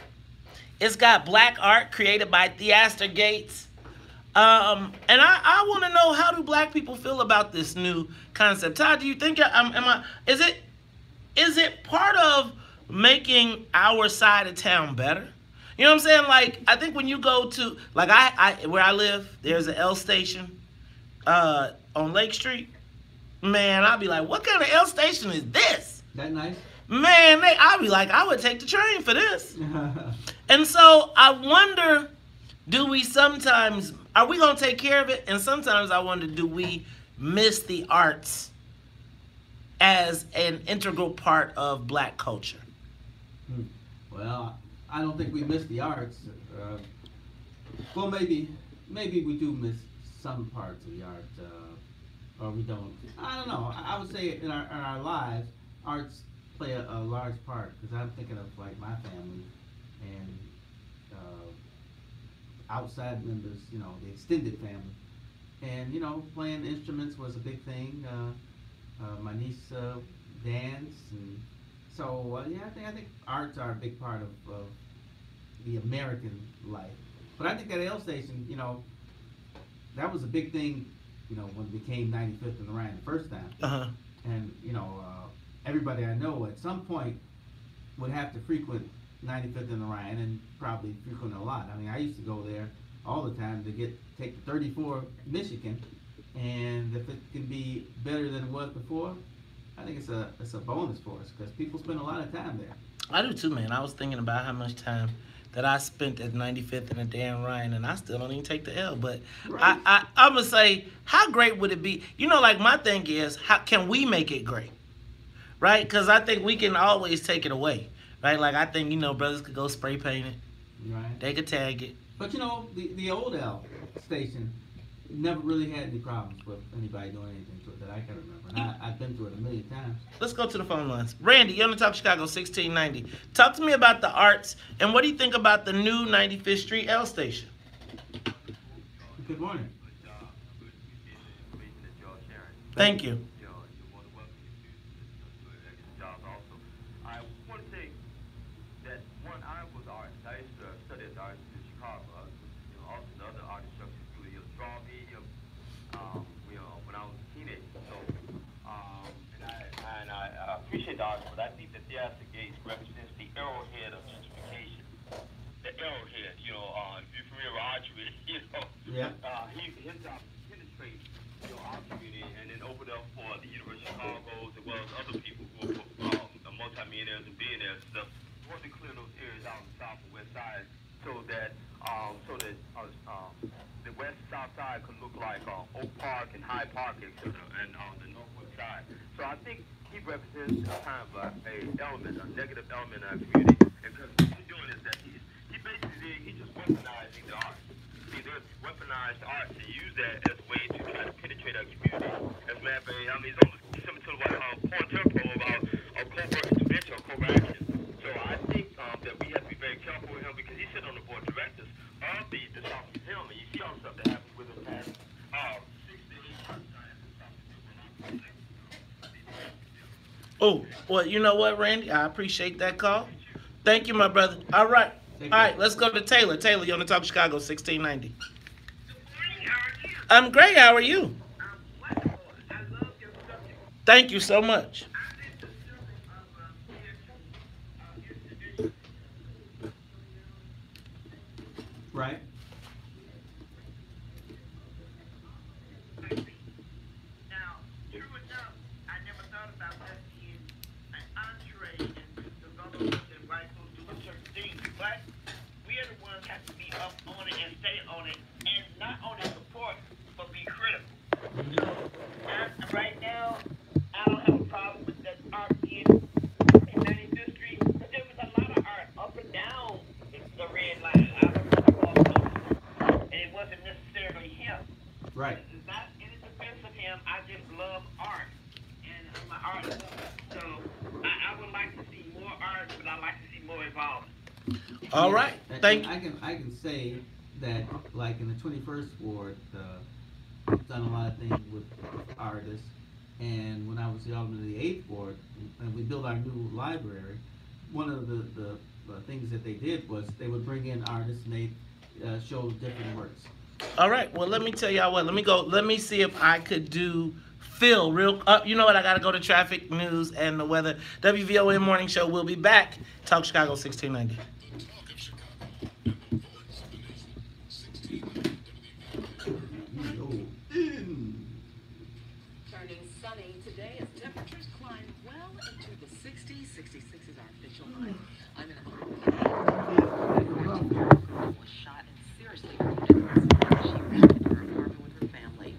It's got black art created by Theaster Gates. And I want to know, how do black people feel about this new concept? Todd, do you think is it part of making our side of town better? You know what I'm saying? Like, I think when you go to, like, where I live, there's an L Station on Lake Street. Man, I'll be like, what kind of L Station is this? That nice? Man, I'd be like, I would take the train for this. And so I wonder, are we going to take care of it? And sometimes I wonder, do we miss the arts as an integral part of black culture? Well, I don't think we miss the arts. Well, maybe we do miss some parts of the art, or we don't. I don't know. I would say in our lives, arts play a large part, because I'm thinking of like my family and outside members, you know, the extended family, and you know, playing instruments was a big thing. My niece danced, and so yeah, I think arts are a big part of the American life. But I think that L Station, you know, that was a big thing, you know, when it became 95th and Ryan the first time. And you know, everybody I know at some point would have to frequent 95th and Orion, and probably frequent a lot. I mean, I used to go there all the time to take the 34 Michigan, and if it can be better than it was before, I think it's a bonus for us, because people spend a lot of time there. I do too, man. I was thinking about how much time that I spent at 95th and a Dan Ryan, and I still don't even take the L. But right. I'm gonna say, how great would it be? You know, like, my thing is, how can we make it great? Right? Because I think we can always take it away. Right? Like, I think, you know, brothers could go spray paint it. Right. They could tag it. But, you know, the old L Station never really had any problems with anybody doing anything to it that I can remember. And I've been through it a million times. Let's go to the phone lines. Randy, you're on the Talk Chicago 1690. Talk to me about the arts, and what do you think about the new 95th Street L Station? Good morning. Thank you. I want to say that when I was an artist, I used to but I think that Theater Gates represents the arrowhead of gentrification. The arrowhead, if you're familiar with archery, Yeah. His job is to penetrate, our community and then open up for the University of Chicago as well as other people who are multimillionaires and billionaires and stuff. We want to clear those areas out on the south and west side so that the west and south side could look like Oak Park and Hyde Park, etc., and on the northwest side. So I think he represents kind of a negative element in our community. And because what he's doing is that he's just weaponizing the arts. See, they're weaponized arts and use that as a way to try to penetrate our community. As a matter of fact, he's almost similar to what Porter about covert intervention or covert action. So I think that we have to be very careful with him because he's sitting on the board of directors of the South Museum, and you see all the stuff that happens with him past 6 to 8 months. Oh, well, you know what, Randy? I appreciate that call. Thank you, my brother. All right. All right, let's go to Taylor. Taylor, you're on the Talk Chicago, 1690. I'm great. How are you? Thank you so much. Right. Now, true enough, I never thought about that being an entree into development and rightful doing certain things, but we are the ones that have to be up on it and stay on it, and not only support, but be critical. So, right now, I don't have a problem with that art being in that industry, but there was a lot of art up and down the red line. And it wasn't necessarily him. Right. It's not in defense of him. I just love art, and I'm an artist. So I would like to see more art, but I'd like to see more involvement. All right. Thank you. I can say that, like in the 21st Ward, we've done a lot of things with artists. And when I was the alderman of the 8th Ward, and we built our new library, one of the things that they did was they would bring in artists and they show different works. All right. Well, let me tell y'all what. Let me see if I could do Phil real. You know what? I got to go to traffic news and the weather. WVON Morning Show will be back. Talk Chicago 1690. Turning sunny today as temperatures climb well into the 60s. 66 is our official high. I'm in a was shot and seriously wounded. She ran into her apartment with her family.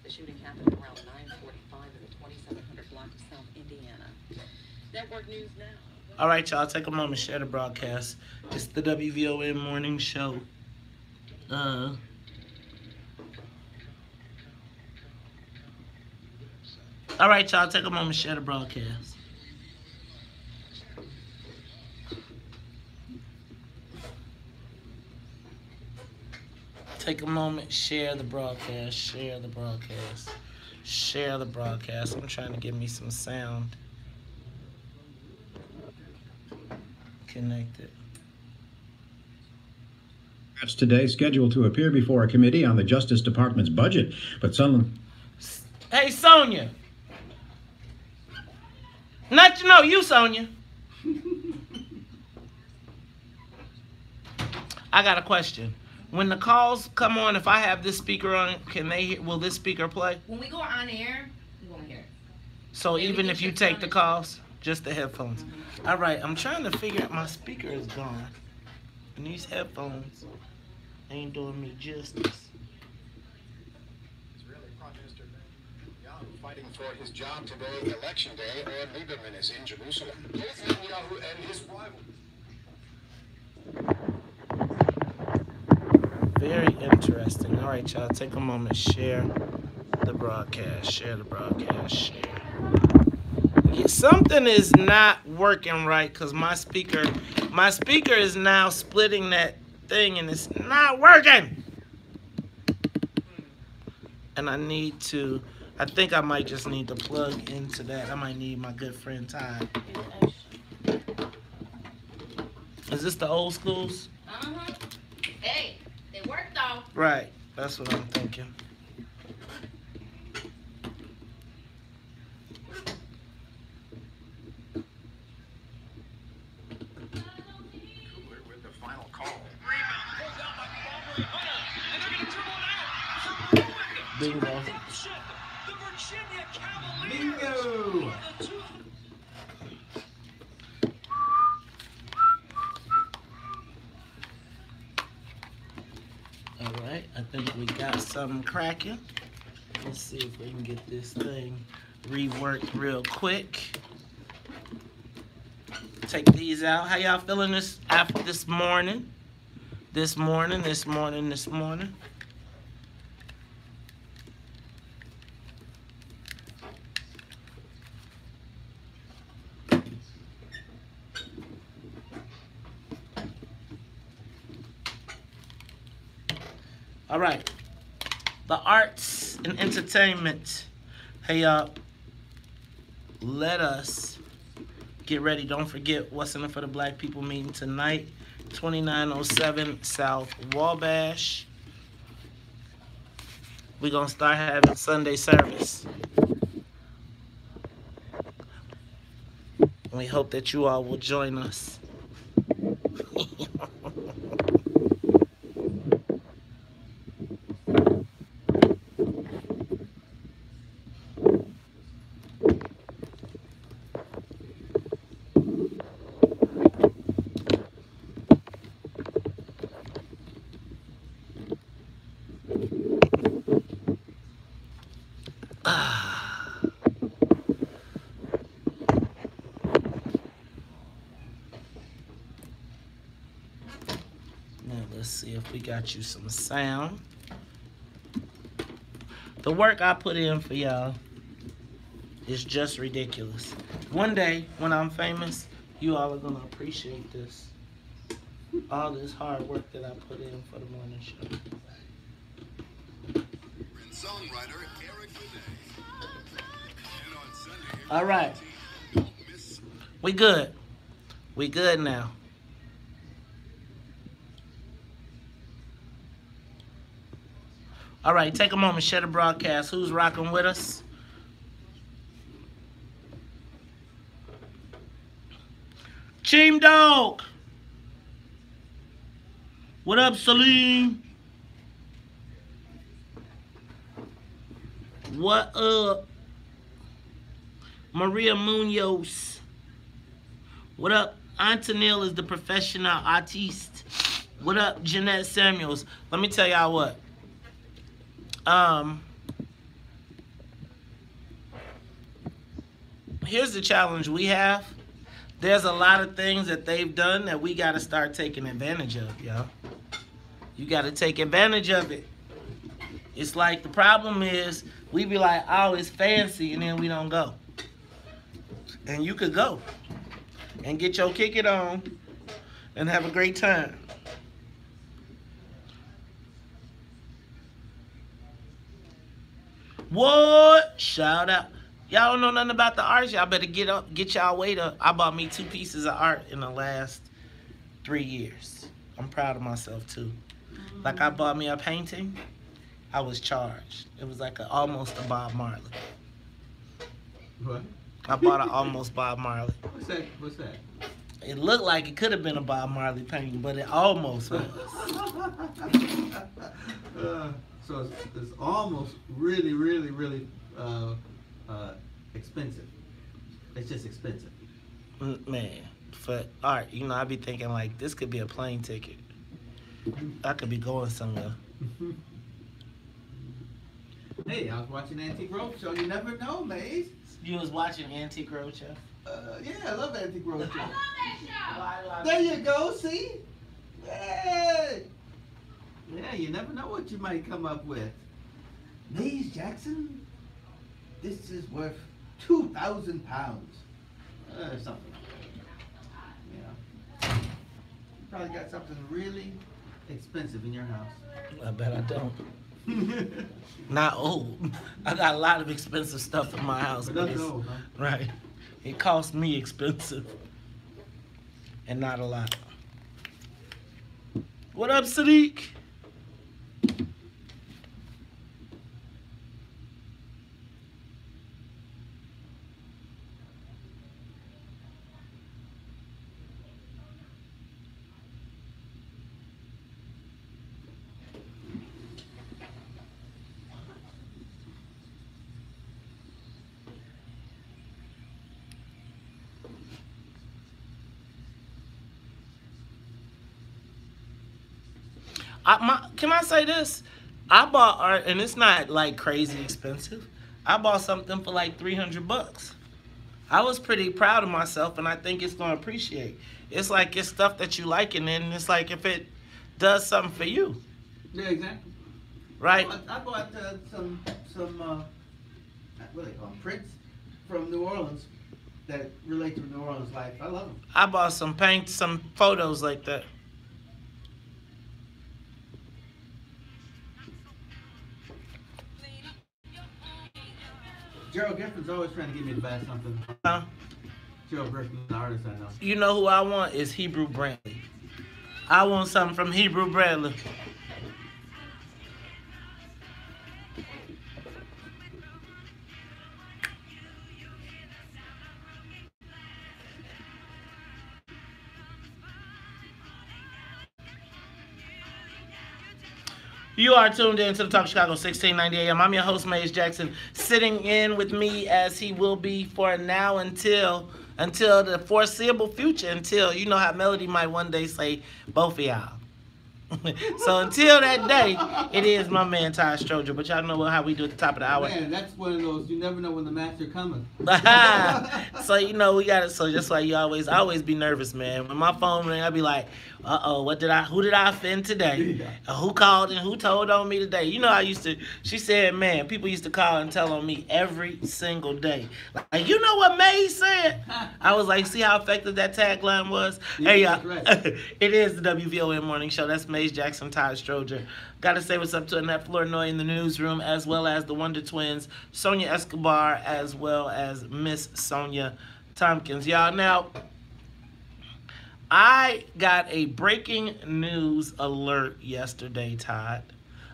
The shooting happened around 9:45 in the 2700 block of South Indiana. Network News Now. All right, y'all. Take a moment, share the broadcast. It's the WVON Morning Show. All right, y'all. Take a moment, share the broadcast. Take a moment, share the broadcast, share the broadcast, share the broadcast. I'm trying to get me some sound connected. That's today scheduled to appear before a committee on the Justice Department's budget, but some... Hey, Sonia. Not you know you, Sonia. I got a question. When the calls come on, if I have this speaker on, will this speaker play? When we go on air, we won't hear it. So even if you take the calls, just the headphones. Mm-hmm. All right, I'm trying to figure out, my speaker is gone. And these headphones ain't doing me justice. Israeli Prime Minister Netanyahu fighting for his job today, election day, and Lieberman is in Jerusalem. Both Netanyahu and his rival. Very interesting. All right, y'all, take a moment, share the broadcast, share the broadcast, share. Yeah, something is not working right because my speaker is now splitting that thing and it's not working. And I think I might just need to plug into that. I might need my good friend Ty. Is this the old schools? Uh-huh. Hey, they work though. Right, that's what I'm thinking. Bingo. Bingo! All right, I think we got something cracking. Let's see if we can get this thing reworked real quick. Take these out. How y'all feeling this after this morning? This morning. All right, the arts and entertainment. Hey, y'all, let us get ready. Don't forget what's in it for the Black People meeting tonight, 2907 South Wabash. We're going to start having Sunday service. We hope that you all will join us. Let's see if we got you some sound. The work I put in for y'all is just ridiculous. One day, when I'm famous, you all are going to appreciate this. All this hard work that I put in for the morning show. All right. We good. We good now. All right, take a moment, share the broadcast. Who's rocking with us? Team Dog. What up, Salim? What up? Maria Munoz. What up? Antonil is the professional artiste. What up, Jeanette Samuels? Let me tell y'all what. Here's the challenge we have. There's a lot of things that they've done that we got to start taking advantage of, y'all. You got to take advantage of it. It's like the problem is we be like, oh, it's fancy, and then we don't go. And you could go and get your kick it on and have a great time. What? Shout out. Y'all don't know nothing about the arts. Y'all better get up, get y'all weight up. I bought me 2 pieces of art in the last 3 years. I'm proud of myself too. Like I bought me a painting. I was charged. It was like almost a Bob Marley. What? I bought an almost Bob Marley. What's that? What's that? It looked like it could have been a Bob Marley painting, but it almost was. So it's almost really, really, really expensive. It's just expensive. Man, for art, you know, I be thinking like this could be a plane ticket. I could be going somewhere. Hey, I was watching Antique Roadshow. You never know, Maze. You was watching Antique Roadshow? Yeah, I love Antique Roadshow. I love that show. There you go, see? Hey! Yeah, you never know what you might come up with. Maze Jackson, this is worth 2,000 pounds. Something like that. Yeah. You probably got something really expensive in your house. I bet I don't. Not old. I got a lot of expensive stuff in my house. But that's old, huh? Right. It costs me expensive. And not a lot. What up, Sadiq? Can I say this? I bought art, and it's not like crazy expensive. I bought something for like $300. I was pretty proud of myself, and I think it's gonna appreciate. It's like it's stuff that you like, and then it's like if it does something for you. Yeah, exactly. Right. I bought some what do they call them, prints from New Orleans that relate to New Orleans life. I love them. I bought some paint, some photos like that. Gerald Giffords always trying to get me to buy something. Gerald Griffin, the artist I know. You know who I want is Hebrew Bradley. I want something from Hebrew Bradley. You are tuned in to the Talk Chicago 1690 AM. I'm your host, Maze Jackson, sitting in with me as he will be for now until the foreseeable future, until you know how Melody might one day say both of y'all. So until that day, it is my man Ty Stroger. But y'all know how we do at the top of the hour. Man, that's one of those, you never know when the match are coming. So you know we got it. So just like you always be nervous, man. When my phone ring, I be like, who did I offend today? Yeah. Who called and who told on me today? You know she said, man, people used to call and tell on me every single day. Like, you know what May said? I was like, see how effective that tagline was? Yeah, Hey, y'all, right. it is the WVON Morning Show. That's Maze Jackson, Todd Stroger. Got to say what's up to Annette Flournoy in the newsroom, as well as the Wonder Twins, Sonia Escobar, as well as Miss Sonia Tompkins. Y'all, now, I got a breaking news alert yesterday, Todd.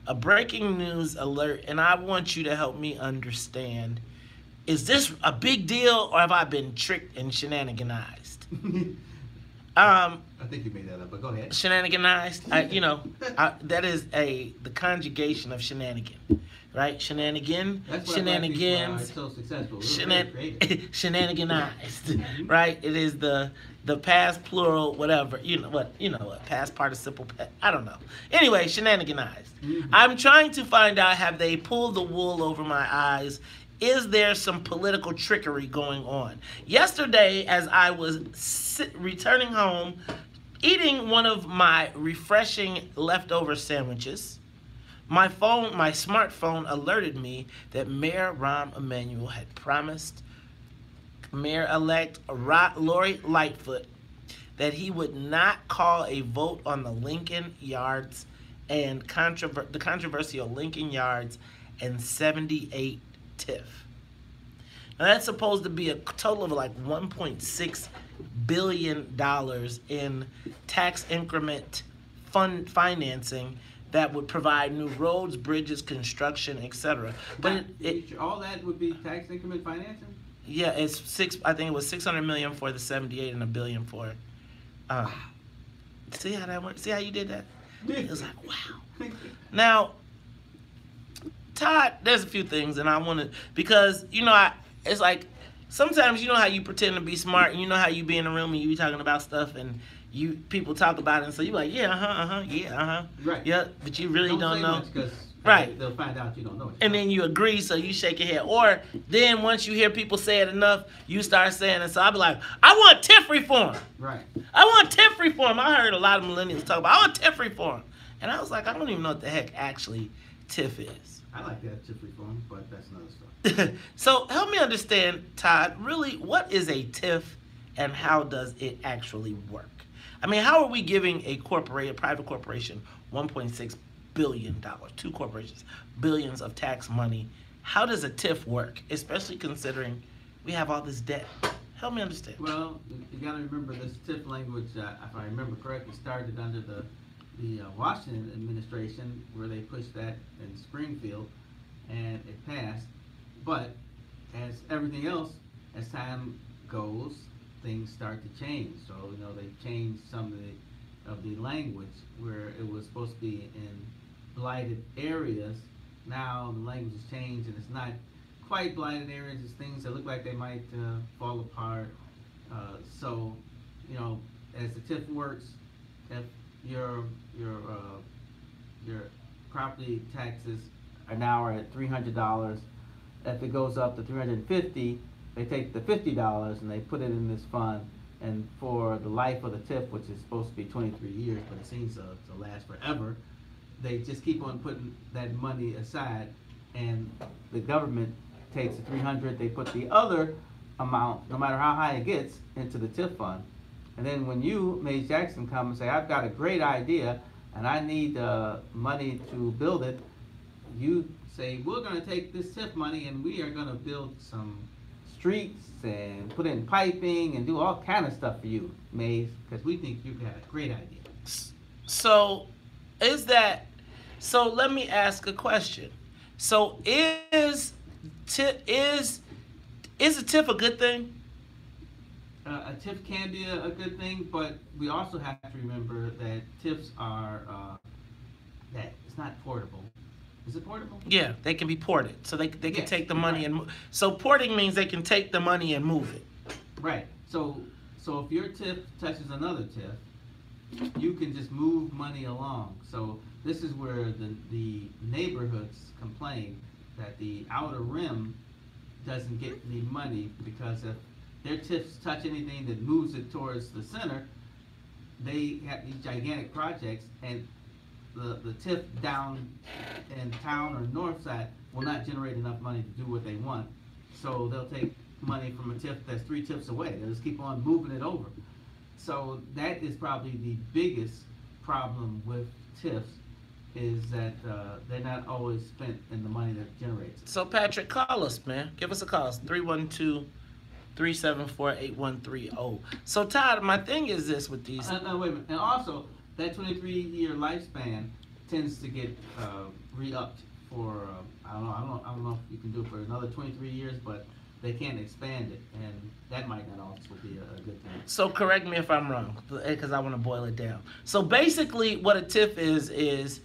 A breaking news alert, and I want you to help me understand. Is this a big deal, or have I been tricked and shenaniganized? I think you made that up, but go ahead. Shenaniganized. That is the conjugation of shenanigan, right? Shenanigan, That's shenanigans, so successful. shenaniganized, right? It is the past plural, whatever. You know what? Past participle. I don't know. Anyway, shenaniganized. Mm-hmm. I'm trying to find out, have they pulled the wool over my eyes? Is there some political trickery going on? Yesterday, as I was returning home, eating one of my refreshing leftover sandwiches, my smartphone alerted me that Mayor Rahm Emanuel had promised Mayor-elect Lori Lightfoot that he would not call a vote on the Lincoln Yards and the controversial Lincoln Yards and 78 TIF. Now that's supposed to be a total of like $1.6 billion in tax increment fund financing that would provide new roads, bridges, construction, etc. But all that would be tax increment financing? Yeah, I think it was $600 million for the 78 and $1 billion for it. See how that worked? See how you did that? It was like, wow. Now, Todd, there's a few things, and I want to, because, it's like, sometimes you know how you pretend to be smart, and you know how you be in a room and you be talking about stuff, and people talk about it, and so you like, yeah, right, yeah, but you really don't know. Because right, they'll find out you don't know it. And then you agree, so you shake your head. Or then once you hear people say it enough, you start saying it. So I'll be like, I want TIF reform. Right. I want TIF reform. I heard a lot of millennials talk about, I want TIF reform. And I was like, I don't even know what the heck actually TIF is. I like that TIF reform, but that's another story. So help me understand, Todd, really, what is a TIF and how does it actually work? I mean, how are we giving a private corporation, $1.6 billion, two corporations, billions of tax money? How does a TIF work, especially considering we have all this debt? Help me understand. Well, you got to remember this TIF language, if I remember correctly, started under the Washington administration, where they pushed that in Springfield, and it passed. But as everything else, as time goes, things start to change. So they changed some of the language where it was supposed to be in blighted areas. Now the language has changed, and it's not quite blighted areas. It's things that look like they might fall apart. So as the TIF works, if your property taxes are at $300. If it goes up to $350, they take the $50 and they put it in this fund. And for the life of the TIF, which is supposed to be 23 years, but it seems to last forever, they just keep on putting that money aside, and the government takes the $300, they put the other amount, no matter how high it gets, into the TIF fund. And then when you, Mays Jackson, come and say, I've got a great idea and I need money to build it, you say, we're going to take this TIF money and we are going to build some streets and put in piping and do all kind of stuff for you, Mays, because we think you've got a great idea. So let me ask a question. So is a TIF a good thing? A TIF can be a good thing, but we also have to remember that TIFs are, that it's not portable. Is it portable? Yeah, they can be ported. So they can Yes, take the money right. and so porting means they can take the money and move it. Right. So if your TIF touches another TIF, you can just move money along. So this is where the neighborhoods complain that the outer rim doesn't get any money, because if their TIFs touch anything that moves it towards the center, they have these gigantic projects, and the TIF down in town or north side will not generate enough money to do what they want. So they'll take money from a TIF that's 3 TIFs away. They'll just keep on moving it over. So that is probably the biggest problem with TIFs, is that they're not always spent in the money that generates it. So Patrick, call us, man. Give us a call. It's 312-374-8130. So Todd, my thing is this with these. Wait a minute. And also, that 23-year lifespan tends to get re-upped for I don't know if you can do it for another 23 years, but they can't expand it, and that might not also be a good thing. So correct me if I'm wrong, because I want to boil it down. So basically what a TIF is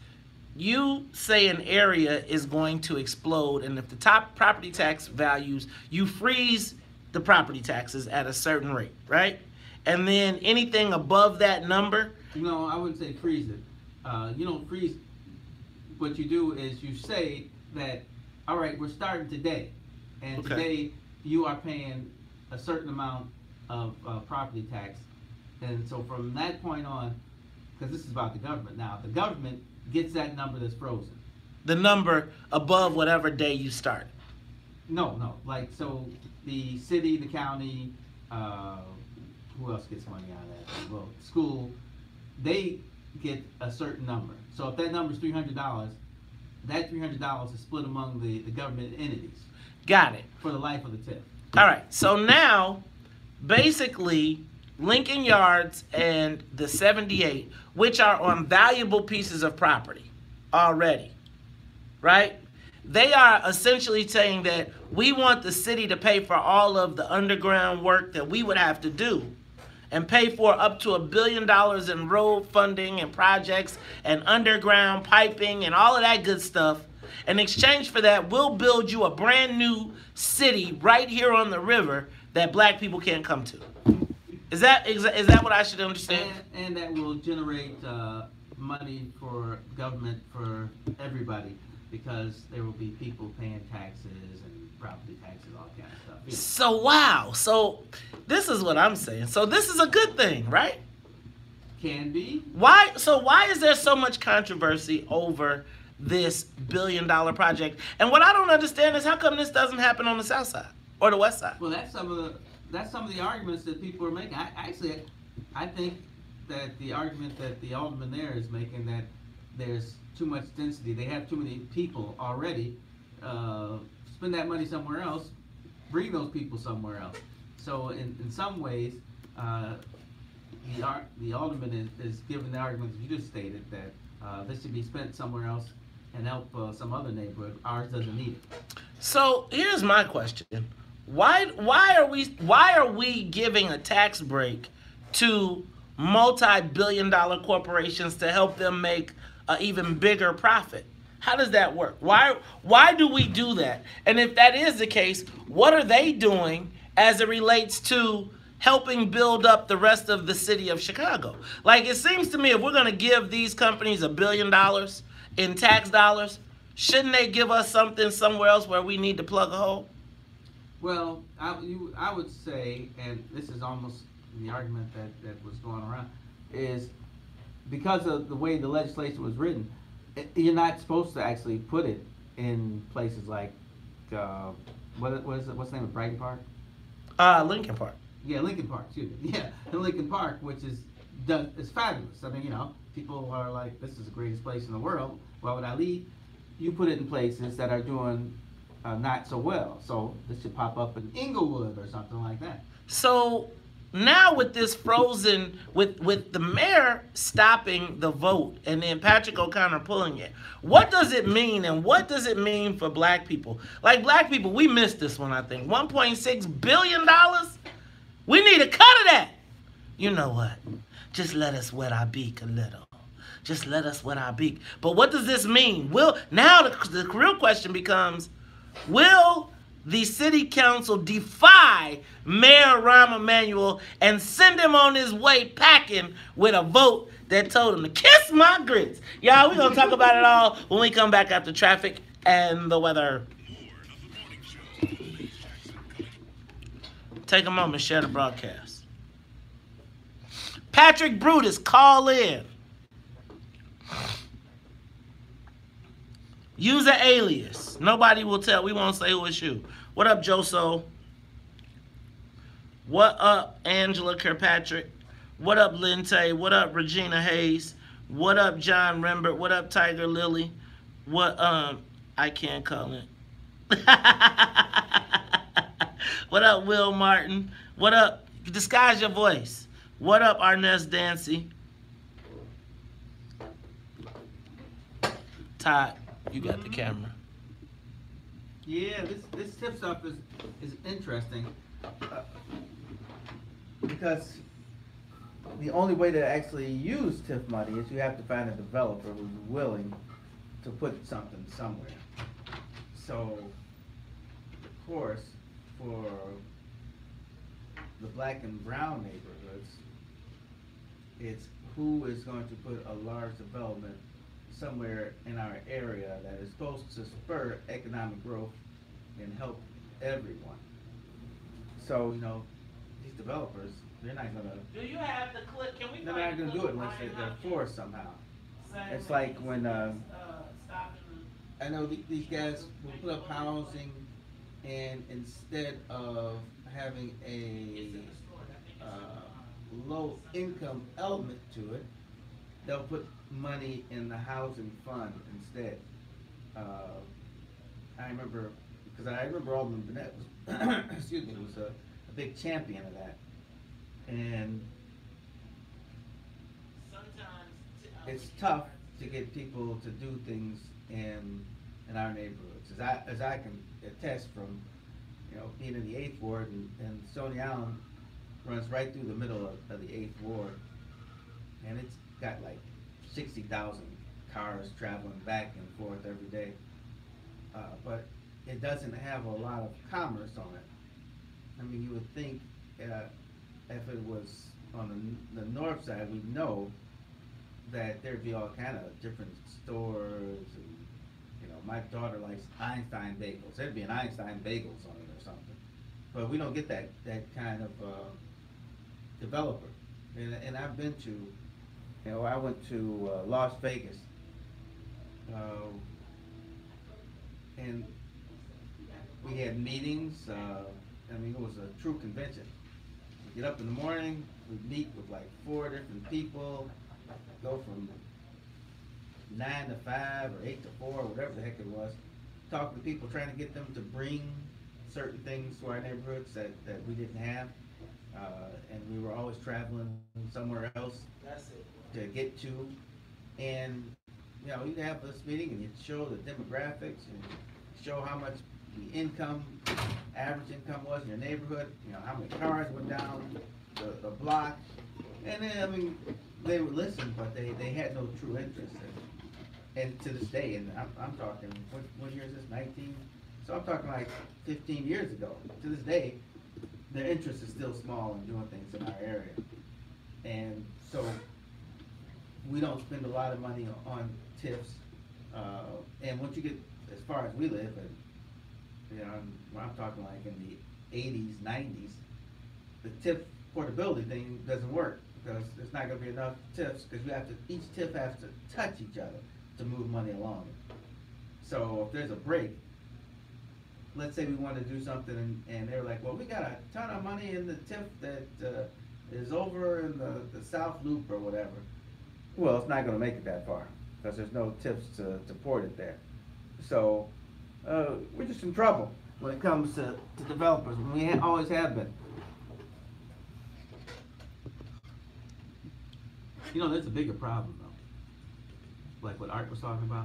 you say an area is going to explode, and if the top property tax values, you freeze the property taxes at a certain rate, right? And then anything above that number. No, I wouldn't say freeze it. You don't freeze. What you do is you say that, all right, we're starting today, and Okay. today you are paying a certain amount of property tax, and so from that point on, because this is about the government now, the government gets that number that's frozen. The number above whatever day you start. No, like, so the city, the county, who else gets money out of that? Well, school, they get a certain number. So if that number is $300, that $300 is split among the government entities. Got it. For the life of the TIF. All right, so now, basically, Lincoln Yards and the 78, which are on valuable pieces of property already, right? They are essentially saying that we want the city to pay for all of the underground work that we would have to do, and pay for up to $1 billion in road funding and projects and underground piping and all of that good stuff. In exchange for that, we'll build you a brand new city right here on the river that black people can't come to. Is that what I should understand? And that will generate money for government for everybody, because there will be people paying taxes and property taxes, all kind of stuff. Yeah. So wow. So this is what I'm saying. So this is a good thing, right? Can be. Why is there so much controversy over this $1 billion project? And what I don't understand is how come this doesn't happen on the south side or the west side? Well, that's some of the arguments that people are making. I think that the argument that the alderman there is making, that there's too much density, they have too many people already, spend that money somewhere else, bring those people somewhere else. So in some ways, the alderman is giving the argument that you just stated, that this should be spent somewhere else and help some other neighborhood. Ours doesn't need it. So here's my question: Why are we giving a tax break to multi-billion-dollar corporations to help them make an even bigger profit? How does that work? Why do we do that? And if that is the case, what are they doing as it relates to helping build up the rest of the city of Chicago? Like, it seems to me if we're going to give these companies $1 billion in tax dollars, shouldn't they give us something somewhere else where we need to plug a hole? Well, I would say, and this is almost the argument that was going around, is because of the way the legislation was written, you're not supposed to actually put it in places like, what's the name of Brighton Park? Lincoln Park. Yeah, Lincoln Park, excuse me. Yeah, in Lincoln Park, which is fabulous. I mean, people are like, this is the greatest place in the world. Why would I leave? You put it in places that are doing not so well. So this should pop up in Inglewood or something like that. So now with this frozen, with the mayor stopping the vote and then Patrick O'Connor pulling it, what does it mean, and what does it mean for black people? Like, black people, we missed this one, I think. $1.6 billion? We need a cut of that. You know what? Just let us wet our beak a little. Just let us wet our beak. But what does this mean? Now the real question becomes, will the city council defy Mayor Rahm Emanuel and send him on his way packing with a vote that told him to kiss my grits? Y'all, we're going to talk about it all when we come back after traffic and the weather. Take a moment, share the broadcast. Patrick Brutus, call in. Use an alias. Nobody will tell. We won't say who it's you. What up, Joso? What up, Angela Kirkpatrick? What up, Linte? What up, Regina Hayes? What up, John Rembert? What up, Tiger Lily? What, I can't call it. What up, Will Martin? What up? Disguise your voice. What up, Arnest Dancy? Todd, you got the camera. Yeah, this tip stuff is interesting because the only way to actually use TIF money is you have to find a developer who's willing to put something somewhere. So, of course, for the black and brown neighborhoods, it's who is going to put a large development somewhere in our area that is supposed to spur economic growth and help everyone. So, these developers, they're not gonna. Do you have the clip? Can we? They're not gonna do it unless they're forced somehow. It's like when I know these guys will put up housing, and instead of having a low income element to it, they'll put money in the housing fund instead. I remember, because I remember Alderman Burnett was, excuse me, was a big champion of that. And it's tough to get people to do things in our neighborhoods. As I can attest from, being in the 8th Ward, and Stony Island runs right through the middle of the 8th Ward, and it's got like 60,000 cars traveling back and forth every day. But it doesn't have a lot of commerce on it. I mean, you would think if it was on the north side, we know that there'd be all kind of different stores. And, my daughter likes Einstein bagels. There'd be an Einstein bagels on it or something. But we don't get that kind of developer. And I've been to, I went to Las Vegas, and we had meetings. It was a true convention. We get up in the morning, we meet with like 4 different people, go from 9 to 5 or 8 to 4, whatever the heck it was, talk to people, trying to get them to bring certain things to our neighborhoods that we didn't have. And we were always traveling somewhere else to get to. And, you'd have this meeting and you'd show the demographics and show how much the average income was in your neighborhood, how many cars went down the block. And then, they would listen, but they had no true interest in it. And to this day, and I'm talking, what year is this, 19? So I'm talking like 15 years ago. To this day, their interest is still small in doing things in our area. And so we don't spend a lot of money on TIFs. And once you get as far as we live, and you know, I'm talking like in the 80s, 90s, the TIF portability thing doesn't work because there's not going to be enough TIFs because each TIF has to touch each other to move money along. So if there's a break, let's say we want to do something and they're like, well, we got a ton of money in the TIF that is over in the South Loop or whatever. Well, it's not going to make it that far because there's no TIFs to port it there. So we're just in trouble when it comes to developers. We always have been. You know, there's a bigger problem though. Like what Art was talking about.